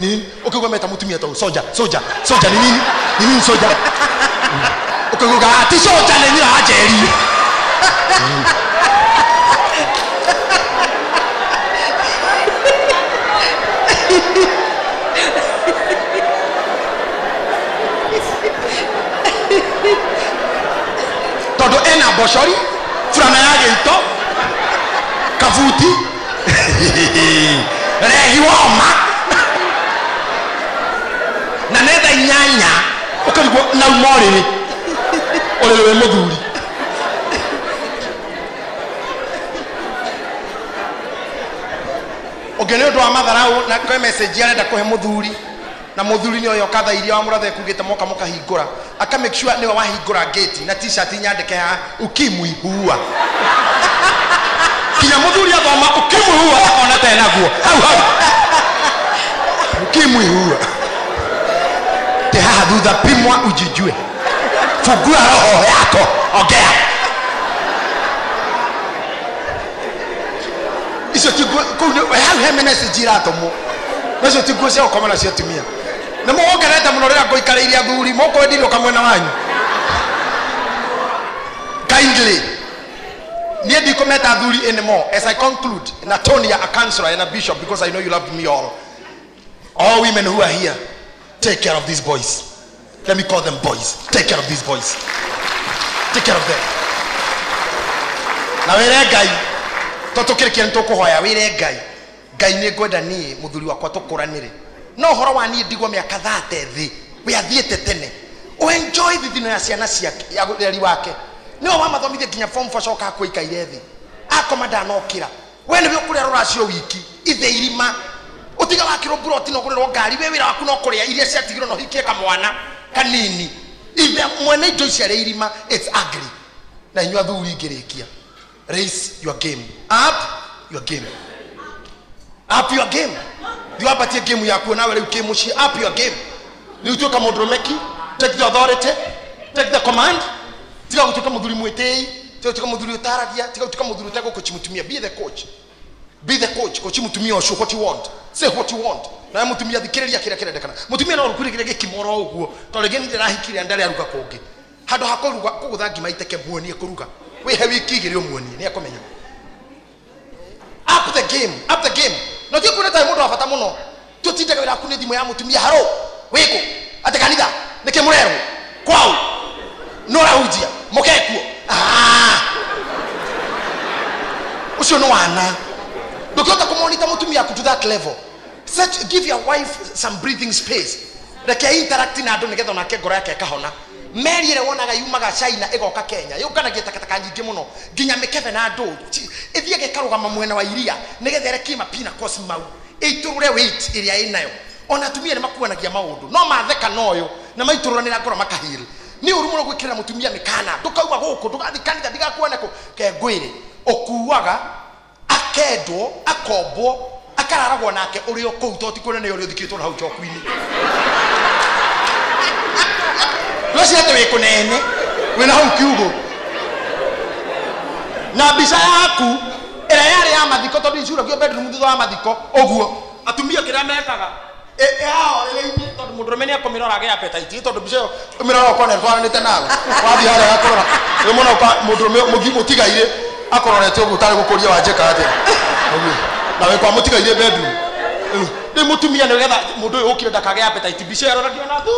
nini ũkĩuga meta mũtumia tau soja nĩ nini soja ũkĩuga ati soja nĩ nyina wa njeri tondũ ena mbocori fulana ya gĩito kabuti rehi woma na netha 8 ũkarigwo nauma ũrĩrĩ wĩ mũthuri ũngĩ nĩ ũndũ wa matharaũ na kwe message arenda kũhe mũthuri na mũthuri nĩ ũyũ katha iria wa mũrathe kugĩte moka mũkahingũra aka make sure nĩwe wahingũra gate na t-shirt nyandĩke ha ukimwi huwa kinya mũthuri athoma ukimwi huwa akona tena guo hau ukimwi huwa te haha thutha pimwa ujijue fungua roho yako ongea icio tiguo hau he message iratomwo nacio tiguo cia gũkoma nacio atumia nĩ mũgongerete mũno rĩrĩa ngũikarĩire athuri mũkwendirio kamwena wanyu kindly niĩ ndikometa athuri anymore as I conclude na Tonia a counselor and a bishop because I know you love me all women who are here take care of these boys. Let me call them boys. Take care of these boys. Take care of them. Na wĩre Ngai tũtũkĩrĩkia nĩ tũkũhoya wĩre Ngai nĩ ngwenda niĩ mũthuri wakwa tũkũranĩre no ũhoro wa niĩ ndigwo mĩaka 30 thĩ wĩathiĩte tene enjoy thithino ya ciana ciake ya ũreri wake nĩwe wamathomithia nginya form 4 coka akũikaire thĩ akoma ndanokĩra we nĩwe ũkũrĩa rũracio wiki ithe irima utiga wakiro buroti no kurero ngari we wira waku no kuria iria ciatigiro no hikie kamwana kanini ithe mwene indo iciare irima it's ugly na inywa thuri ngirikia raise your game up your game you abatie game yaku na wale uke mushi up your game ni utoka modromeki take the authority take the command tiga utoka mudhuri mwetei tiga utoka mudhuri utaragia tiga utoka mudhuri utako kuchimutumia be the coach kuchimutumia osho what you want say what you want na mutumia thikiriria kira kirendekana mutumia no rukuri kire gikimoro uguo to rege ndira hikire ndare aruga kungi hado hakoruga kugutha ngima iteke muonie kuruga we he wiki igiri omuonie ni akomenya up the game no ti kuna ta mundu afata muno tutindega wira kune thimo ya mutumia haro wiko ate kanitha nike murero kwao no raujia mokekuo ucio no wana dokota kumonita mutumia ku to that level. Give your wife some breathing space. Reke interacting na andu nigetha onake ngoro yake kahona. Mary ere wonaga yumaga China igoka Kenya. Yukana gitakataka nyingi muno. Ginya mikebe na andu. Ithie gekarugama mwena wa iria nigetha reke mapina cosmau. Iturure weight iria inayo. Ona tumia ni makuanagia maundu. No matheka noyo na maituranira ngoro makahiri. Ni uru muno gwikira mutumia mikana. Ndukauga guku ndugathi kanitha ndigakuoneko ke ngwire. Okuwaga akedwo akobwo akararagwo nake uri okuto tikone ne uri thikitwo hau chokwini rosiate we kunene wena hau kiugo na bisa yaku era yari ya mathiko to dicura kio bedroom thutha wa mathiko oguo atumia kira mekaga hao ile to mudromeni akomirora ge appetite to bisa mirora ko ne twanite nawe wathi hara yakorora we mona ka mudrome mugimo tigaire akororete oguo tari gukuria wajeka ate oguo nawe kwa mutigaire bedroom ni mutumia ne getha mundu uyu ukire ndakage appetite bicero na diona thu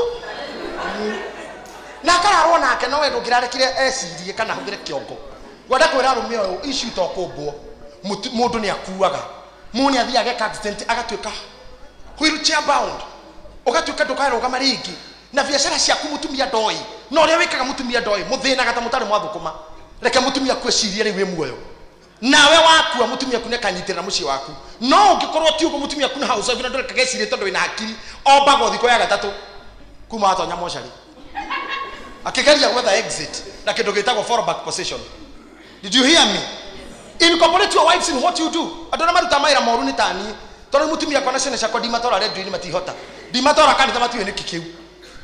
na kararwo nake no wendo ngirarekire ecirie kana huthire kiongo wenda kwira rume uyu issue to kumbwo mundu ni akuaga muni athiage accident agatuika wheelchair bound ugatuika ndukaira ugama ringi na biashara ciaku mutumia ndoi no ria wikaga mutumia ndoi muthinaga ta mutari mwathukuma reke mutumia kweciria ri wi muoyo nawe wakua mutumia kune kanyitirira muci waku no ungikorwo ti ugo mutumia kuna house of ndore kagecirie tondu wina hakiri ombago thiko ya gatatu kuma atonya mochari akigeria gwetha exit na kindu gitagwo fallback position. Did you hear me? Incorporate your wives in what you do. Adona maruta maira moru ni tani tondu mutumia kona cene ciakwa dimatora redio ni matihota dimatora kanitha matiwe ni kikiu.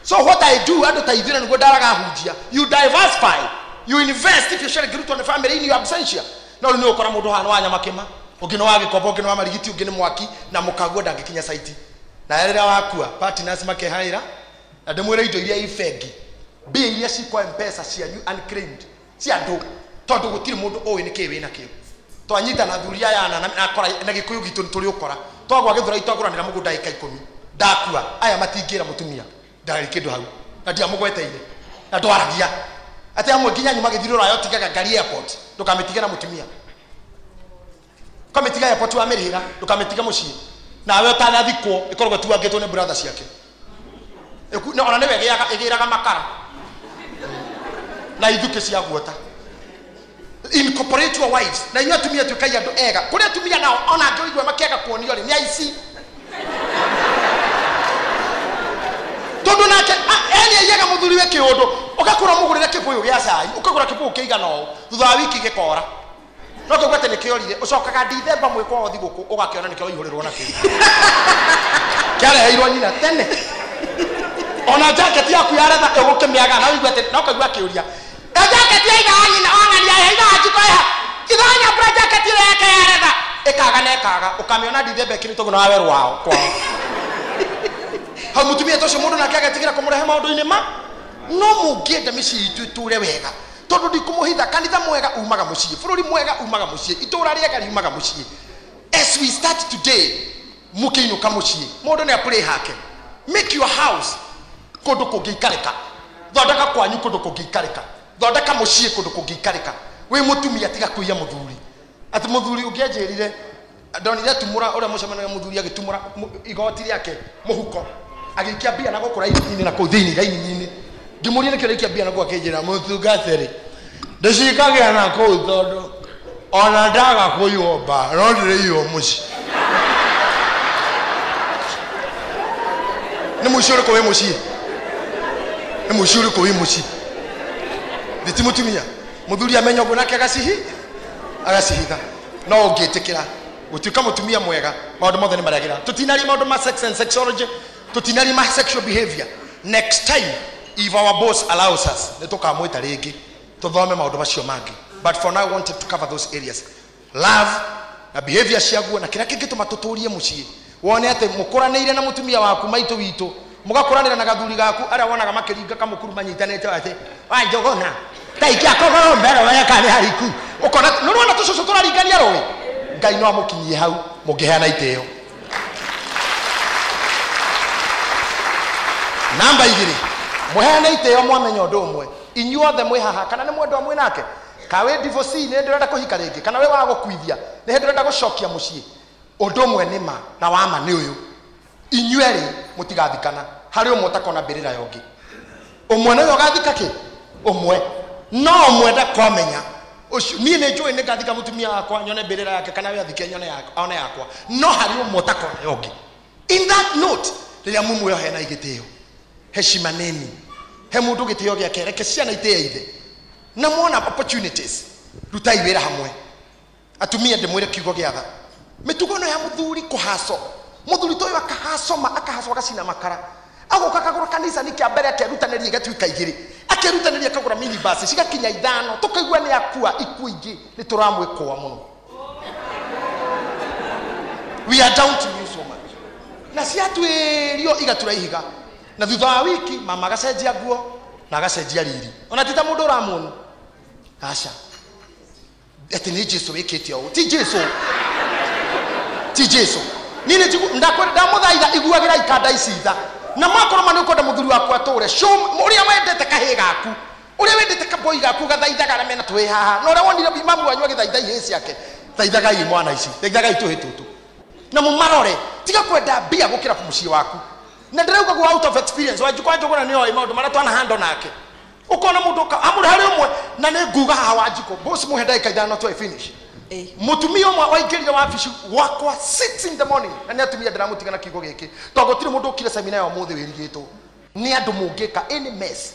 So what I do ando taithira ngo daraga hunjia. You diversify, you invest if you share group on the family in your absentia. No ni ukora mundu hano wa nyamakema ugino wa gikobo ugino wa marigiti ugino mwaki na mukaguo ndangikinya site na rira wakua partners makehaira na ndemwira indo iria ifengi mbia iria cikwa mpesa cianyu unclaimed cia ndu tondu gutiri mundu owe ni kiwi na kio twanyita na thuria yana na akora na gikuyu gitu turi ukora twagwa githura itoguranira mugunda ika 10 ndakua aya matingira mutumia ndari kindu hau na ndia mugweteire na twaragia ati amwe nginya nyuma githirura yo tigaga gari airport ndukamitiga na mutumia kamitiga airport wa Merira ndukamitiga mucii nawe utanathikwo ikorwo tuangitwo ni brother ciake na ona niwe igiraga makara na ithuke cia guota. Incorporate your wives na inyo atumia tukai andu ega kuri atumia nao ona njoigwe makiaga kuonio ri ni aici tondu nake eni yega muthuri we kiundu ukakura mugurire kibuyu gia cai ukagura kibuyu kiigana o thutha wa wiki gikora no kugwete ni kiorire ucokaga December mwiko othi guku ugakiona nikio ihurirwo na kii kiareheirwo nyina tene ona jacket yaku yaretha egukimiaga na wigwete no kagwa kiuria jacket yaiga nyina ongani yaheira ajikoya ithanya bra jacket yake yaretha ikaga na ikaga ukamiona December kiri toguna wawe rwao kwao ha mutumia tocio mundu nake agatigira kumurehe maundu-ini ma no mungienda micii itu iture wega tondu ndikumuhitha kanitha mwega umaga mucii bururi mwega umaga mucii itura riega riumaga mucii. As we start today mukiinuka mucii mundu ni apure hake make your house kundu kungiikarika thondeka kwanyu kundu kungiikarika thondeka mucii kundu kungiikarika wi mutumia tiga kuiya muthuri ati muthuri ungianjirire ndonire tumura uria mucemanaga muthuri agitumura igoti riake muhuko agikia bia na gukura ini na kuthini gaini ngimuria nikio rikia bia na gwa kinjira mutungateri ndicikagia na kuu tondu ona ndaga kuyomba no ndire iyo muci ni muciuri ko wi muci ni muciuri ko wi muci nditimutumia muthuri amenya uguo nake agacihitha no ungitikira gutuika mutumia mwega maundu mothe ni maragira tutinari maundu ma sex and sexology tutinari ma sexual behavior. Next time if our boss allows us nitukamwita ringi tuthome maundu macio mangi but for now I wanted to cover those areas: love na behavior ciaguo na kira kingituma tuturie mucii wone ati mukuraniire na mutumia waku maitu witu mugakuranira na gathuri gaku aria wonaga makiringa kamukuru manyitanite ati wa njogona taikia kogoro mbero we kani hariku ukona nurona tucucu turaringania roi ngai no amukinyie hau mungiheana iteo. Namba 2 muheana iteo mwamenya undu umwe inyuothe mwi haha kana ni mwendu amwe nake kawe divorce ni ndirenda kuhika ringi kana we wa gukuithia ni ndirenda gucokia mucii undu umwe ni ma na wama ni uyu inyueri mutigathikana hari umwe utakona mbirira yongi umwe nayo gathika ki umwe no mwenda kwamenya ucio nie ne njui ngathika mutumia wakwa nyone mbirira yake kana we athike nyone yake aone yakwa no hari umwe utakona yongi. In that note riria mumu yo hena igitio heshimaneni he mundu gitio giake reke ciana itee ithe na muona opportunities rutai wira hamwe atumia ndimwire kiugo giatha mitugo no ya muthuri kuhaso muthuri toyo akahaso agacina makara agoka kagura kanisa ni kia mbere akerutanĩria gatuika igiri akerutanĩria kagura mini bus cigakinya 5 tukaigua ni akua ikuingi ni turamwikwa muno. We are down to you so much na ciatwirio igaturaihiga na thutha wa wiki mama gacenjia nguo na gacenjia riri ona tita mundu uramunu aca ati ni Jesu wikite o ti Jesu nini ndakwenda muthaitha iguagira ikanda icitha na makoro mani ukonda muthuri waku ature show uria wendete kahi gaku uria wendete kaboi gaku gathaithaga mena twi haha no uria wonire bimamu wanyu agithaitha ihe ciake thaithagai mwana ici thaithagai tuhitutu na mumarore tiga kwenda bia gukira kumucii waku na ndirauga go out of experience wajikwa njogona ni oi maundu mara twana hando nake ukona mundu amuri hari umwe na ni nguga haha wajiko boss muhe ndaika ithano to finish mutumia umwe waingirire wabici wakwa 6 in the morning na ni atumia ndiramutigana kigo giki to gutire mundu ukire seminar ya muthe wirigitwo ni andu mungika any mess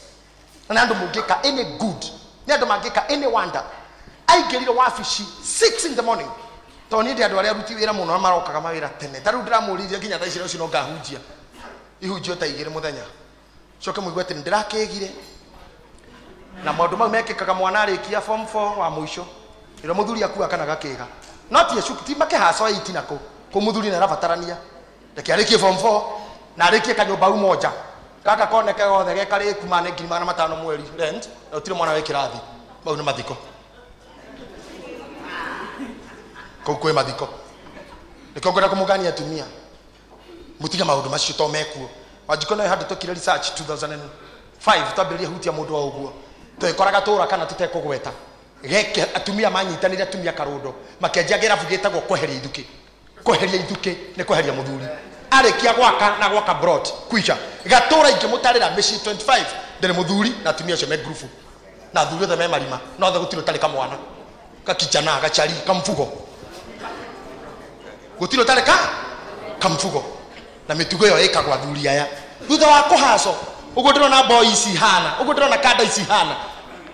na andu mungika any good ni andu mangika any wonder aingirire wabici 6 in the morning to ni ndi andu aria ruti wira muno marokaga mawira tene taru ndiramuririe nginya thaa icio no ngahunjia ihunjio ta igire muthenya coke muigwe ati ndirakegire na maundu mau mekikaga mwana arikia form 4 wa muico ira muthuri akua kana gakiga not ye shukti make haso 8 nako ko muthuri na rabatarania ndeke arikie form 4 na arikie kanyumba umoja kaka koneke gothe gekari kumane 500 mweri rent na utire mwana we kirathi mau ni mathiko ko kwe mathiko nikongora kumugania atumia mutiga maundu macio to mekuo wajikona hadi tokire research 2005 tabiria hutia mundu wa uguo twikoraga tura kana tutekugweta geke atumia manyitanire atumia karundo makenjia girabu gitagwo kweheria ithuki ni kweheria muthuri arikia gwaka na gwaka broad kwisha gatura ingimutarira mishi 25 ndere muthuri na atumia cio me group na thuri othe me marima no othe gutiro tari kamwana kakijana gachari kamfugo gutiro tari kamfugo na mitugo yo ikagwa thuri aya thutha wa kuhaso ugo ndirona boys hana ugo ndirona kada isi hana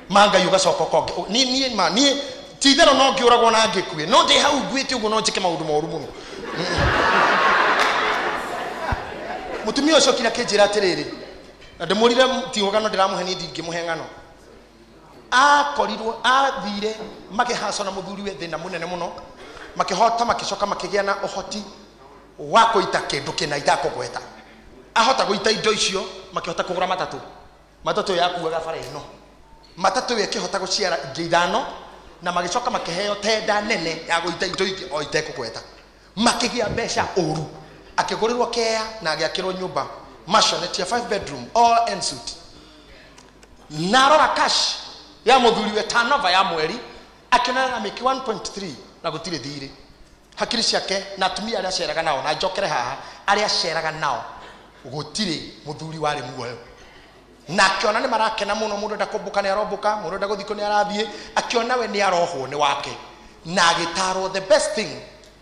manga yuga soko koge ni tithero no ngiuragwo na ngikue no ndi hau gwite ugo no njike maundu moru muno mutumia ucio kira kinjira atiriri na ndimurire tiugano ndiramuheni ndingimuhe ngano akorirwo athire makihaso na muthuri we thina munene muno makihota makicoka makigia na uhoti wa kuita kindu kina itakugweta ahota guita indo icio makihota kugura matatu yakuaga bara ino matatu yakihota guciara ingithano na magicoka makiheo tenda nene ya guita indo iki o itekugweta makigia mbeca uru akigurirwo kea na agiakirwo nyumba masionette ya 5 bedroom all en suite narora cash ya muthuri we turnover ya mweri akionana na meki 1.3 na gutire thiri hakiri ciake na atumia aria aceraga nao na njokere haha aria aceraga nao gutire muthuri wari muoyo na akiona ni marakena muno mundu ndakumbuka ni arombuka mundu ndaguthiko ni arathie akiona we ni arohwo ni wake na agitaro the best thing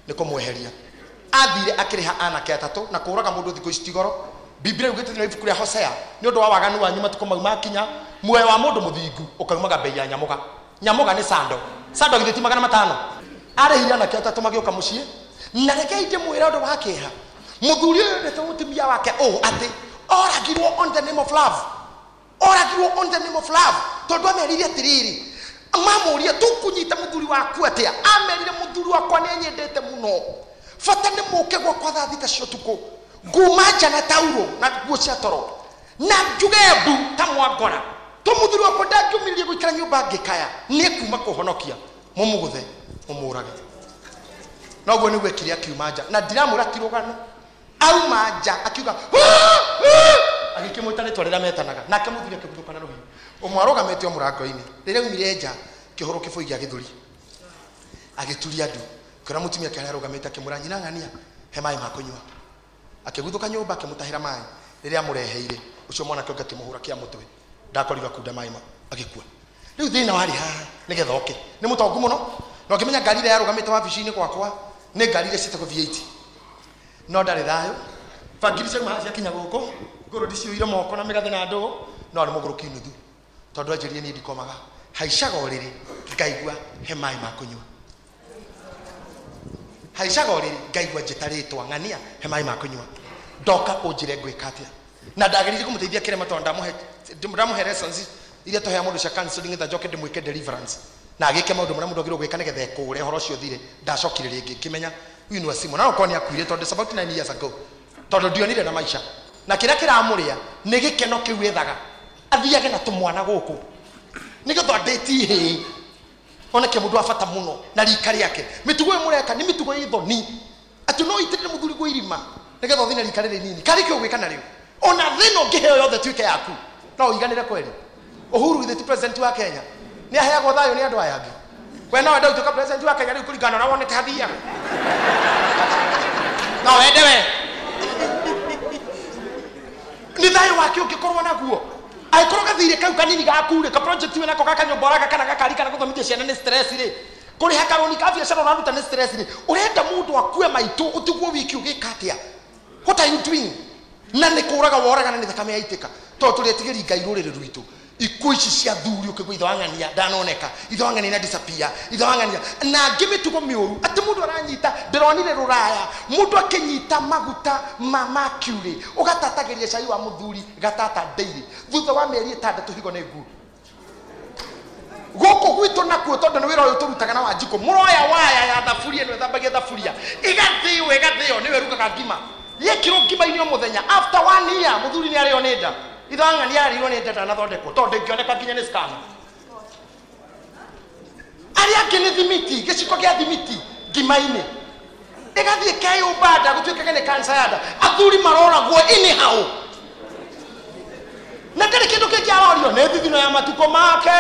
ni kumweheria athire akiriha anake atatu na kuraga mundu thiko istigoro biblia ugite ni ibuku ria Hosea ni undu wa waganu wa nyuma tukoma makinya muoyo wa mundu muthingu ukaumaga bei ya nyamuga ni sando githiti 500 arehire anake atatu magioka mucii na reke ite mwira undu wa kiha muthuri uyu ni mutumia wake ati oragirwo on the name of love tondu amerire atiriri mamuria tukunyita muthuri waku atia amerire muthuri wakwa ni nyendete muno fata ni muke gwakwa thaa thita cio tuku ngumaja na tauro na nguo cia toro na njugebu ta mwangora to muthuri wakwa ndangiumiririe guikara nyumba ngikaya ni kuma kuhonokia mumuguthe mumurage noguo ni gwekire akiumaja na ndiramura kirugano aumanja akiuga agikimwita ritwa rira metanaga nake muthuri akigutuka na ruhi umwaroga metio murango-ini rire umire nja kihoro kiboi gia githuri agituria andu kira mutumia kare arogamite akimuranyina ngania he mai makunywa akigutuka nyumba akimutahira mai rire amureheire ucio mwana kionga kimuhura kia mutwe ndakoriga kunda mai agikua riu thina wari haha nigetha oke ni mutongu muno no ngimenya ngari ria arogamite wabici-ini gwakwa ni ngari ria citako V8 no ndari thayo bangiri cia mahacia kinya guku ngoro ndicioire moko na migathe na ndu no ari muguruki nuthu tondu anjirie ni ndikomaga haicaga uriri ngaigua he mai makunywa haicaga uriri ngaigua njitaritwa ngania he mai makunywa ndoka unjire ngwika atia na ndagirire kumuteithia kirema tondu ndamuhe lessons iria tohea mundu cia counseling ngetha njoke ndimwike deliverance na agike maundu maria mundu agirwo gwika nigetha ekure horo cio thire ndacokire ringi kimenya uyu ni wasimu na ukoni akuire tondu about 9 years ago tondu ndionire na maisha na kira kiramuria ni gikeno kiu ethaga athiage na tumwana guku nigetha ndeti he onake mundu afata muno na rika riake mitugo imureka ni mitugo ithoni ati no itirire muthuri gwa irima nigetha uthine rika riri nini kari kio gwika na riu ona thino ngiheo yothe tuike yaku no iganire kweli Uhuru the president wa Kenya ni aheagwo thayo ni andu aya angi we no wenda utuka president wa Kenya riu kuringana na wonete hathia no wende we wake ukikorwo naguo aikorwo gathire kau kanini gakure ka project we nako kakanyomboraga kana gakarika na guthomithia ciana ni stress ri kuri hakaroni ka biashara unaruta ni stress ri urenda mundu akue maitu utiguo wiki ugikatia what are you doing na ni kuraga woraga na ni thakame yaitika to turetigiri ngai rurire rwitu ikuo ici cia thuri ukigwa ithawangania ndanoneka ithawangania na disappear ithawangania na ngimitugo miuru ati mundu aranyita ndironire ruraya mundu akinyita maguta ma mercury ugatatagiria cai wa muthuri gatata daily thutha wa mieri 6 higo ne ngu goko gwitu nakuo tondu ni wira uyu turutaga na wanjiko muroya waya ya thafuria ni thambagia thafuria igathio niwe rukaga ngima yekiro ngima inyo muthenya after 1 year muthuri ni ario nenda ithangania arirwo ni ndeta na thondeko tondu ngioneka kinya ni scam aria kini thimiti giciko gia thimiti ngima-ini igathie kayo bada gutuika ni cancer yada athuri maroragwo anyhow na kile kindu kingi arorio ni thithino ya matuko make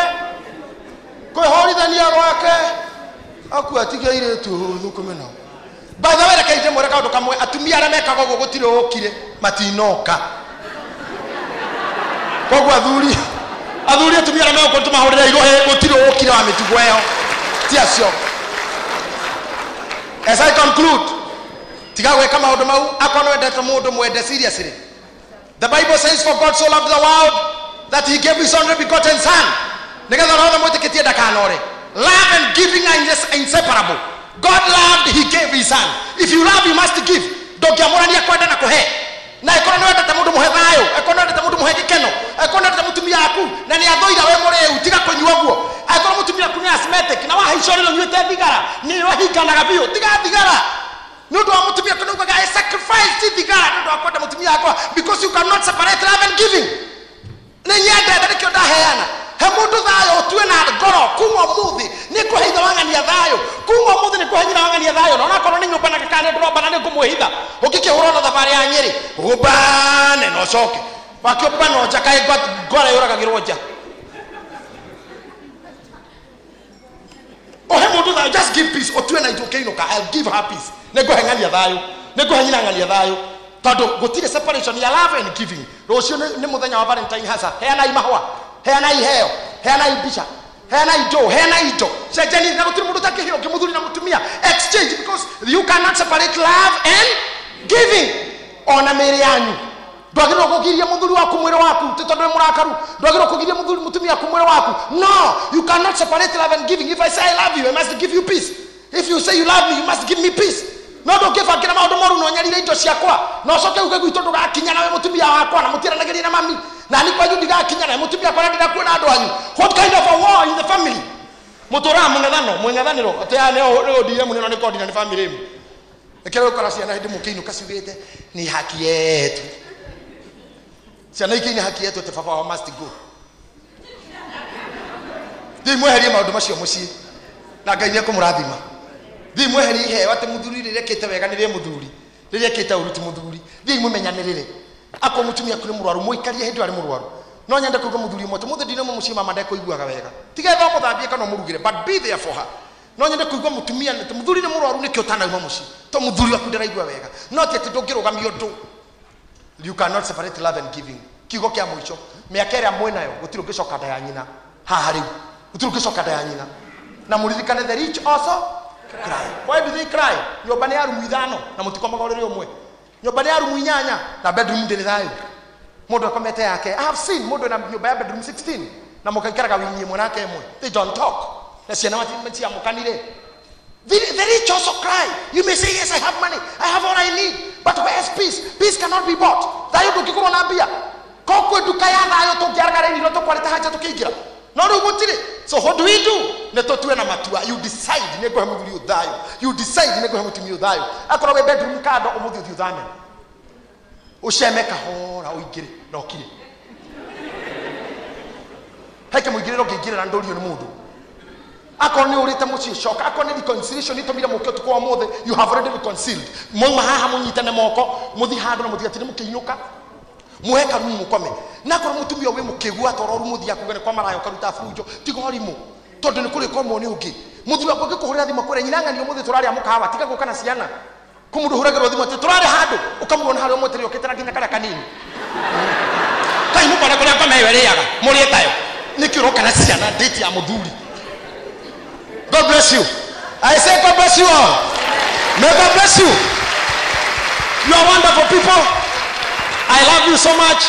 kwihorithania rwake aku atigaire tu thukumena by the way kaije mwere kaundu kamwe atumia aria mekaga uguo gutire ukire matinoka kogu athuri atumia aria meko tumahorera irohe gutire ukire wa mitugo eyo tiacio. As I conclude tigagwe kama maundu mau akono endete mundu mwende seriously. The Bible says for God so loved the world that he gave his only begotten son nigetha roho mwitikitie ndakanore. Love and giving are inseparable. God loved, he gave his son. If you love, you must give. Ndokiamurania kwenda na kuhe na ikono no ndete mundu muhe thayo ikono ndete mundu muhe gikeno ikono ndete mutumia aku na ni athoira we mureu tiga kunyua guo ikono mutumia aku ni asthmatic na wahicorero nyuite thigara ni wahinganaga biu tiga thigara nundu wa mutumia aku nugaga I sacrifice thigara nundu wa kwenda mutumia aku because you cannot separate love and giving. Ni nyende ndikio ndaheana he mundu thayo tuwe na ngoro kumwa muthi ni kuheitha wangania thayo kumwa muthi ni kuhenyira wangania thayo na nakorwo ni nyumba na kakane ndroba na ni kumwihitha ukikihura na thabari ya Nyeri ubane no coke wakio bano jakae ngora yoragagirwo nja he mundu thayo just give peace otuwe na ijokeinoka I'll give her peace ni kuhengania thayo ni kuhenyira ngania thayo tondu gutire separation ya love and giving rucio ni muthenya wa Valentine hasa heana imahwa heana iheo heana ibisha heana ijo heana ijo sejeni na gutire mundu takihiro kimuthuri na mutumia exchange because you cannot separate love and giving ona mere yanyu ndwagirwo kugiria muthuri waku mwire waku tondu murakaru ndwagirwo kugiria muthuri mutumia waku mwire waku no you cannot separate love and giving. If I say I love you I must give you peace. If you say you love me you must give me peace. No do give akira maundu moru no nyarire indo ciakwa no coke uge gwitu ndugakinya nawe mutumia wakwa na mutiranagiria na mami na ni kwanyu ndigakinya na mutumia kwa ndira kuona andu anyu. What kind of a war in the family? Mutura mwengathaniro ate ne odire muneno ni kodina ni family emu ekero kora ciana hindi mukinu kacugite ni haki yetu ciana iki ni haki yetu te baba must go ndi mweherie maundu macio mucii na Ngai ni akumurathima ndi mweherie he wate muthuri rirekete wega ni rie muthuri rirekete uruti muthuri ndi mumenyanirire ako mutumia kuri murwaru muikarie hindi ari murwaru no nyende kuga muthuri moto muthe ndine mucima mandeko iguaga wega tigetha muthambie kana murugire but be there for her. No nyende kuigwa mutumia ni muthuri ni murwaru nikio tanauma muci to muthuri waku ndiraigwa wega no ti ndungirugamio ndu. You cannot separate love and giving. Kiugo kia mwicho miaka ria mwe nayo gutiro gicoka nda ya nyina haha riu gutiro gicoka nda ya nyina na muririkane the rich also cry. Why do they cry? Nyumba ni ya rumu 5 na mutikomaga urire umwe nyumba ni ya rumu 8 na bedroom ndiri thayo mundu akomete yake. I have seen mundu na nyumba ya bedroom 16 na mukaikaraga winyi mwe nake emwe. They don't talk na ciana matia mukanire. The rich also cry. You may say yes I have money I have all I need but where is peace? Peace cannot be bought. Thayo tukikoro na mbia kokwe duka ya thayo tungiaragara ni to kwaleta haja tukiingira no ru gutire. So what do we do? Ne totwe na matua. You decide ne go hamuthuri uthayo you decide ne go hamutumi uthayo akoro we bedroom kado umuthi uthame ushemeka hora uingire no kire hake muingire no kingire na ndorio ni mundu akoro ni urite muci shock akoro ni reconciliation itomire mukio tukwa mothe you have already reconciled mwa haha munyitane moko muthi handu na muthigatire mukiinuka muheka rumu mukome nakoro mutumia we mukigwa toro muthi yakugene kwa marayo karuta fujo tigorimu tondu ni kuri komo ni ungi muthi wako gikuhurira thima kure nyinangani muthi turari amukawa tiga gukana ciana kumudu huragirwo thima turari handu ukamuona hari umwetere oketera nginya kara kanini nayo ĩrĩaga mũrĩe tayo nĩkĩ ũroka na ciana date ya mũthuri. God bless you. I say God bless you all. May God bless you. You are wonderful people. I love you so much.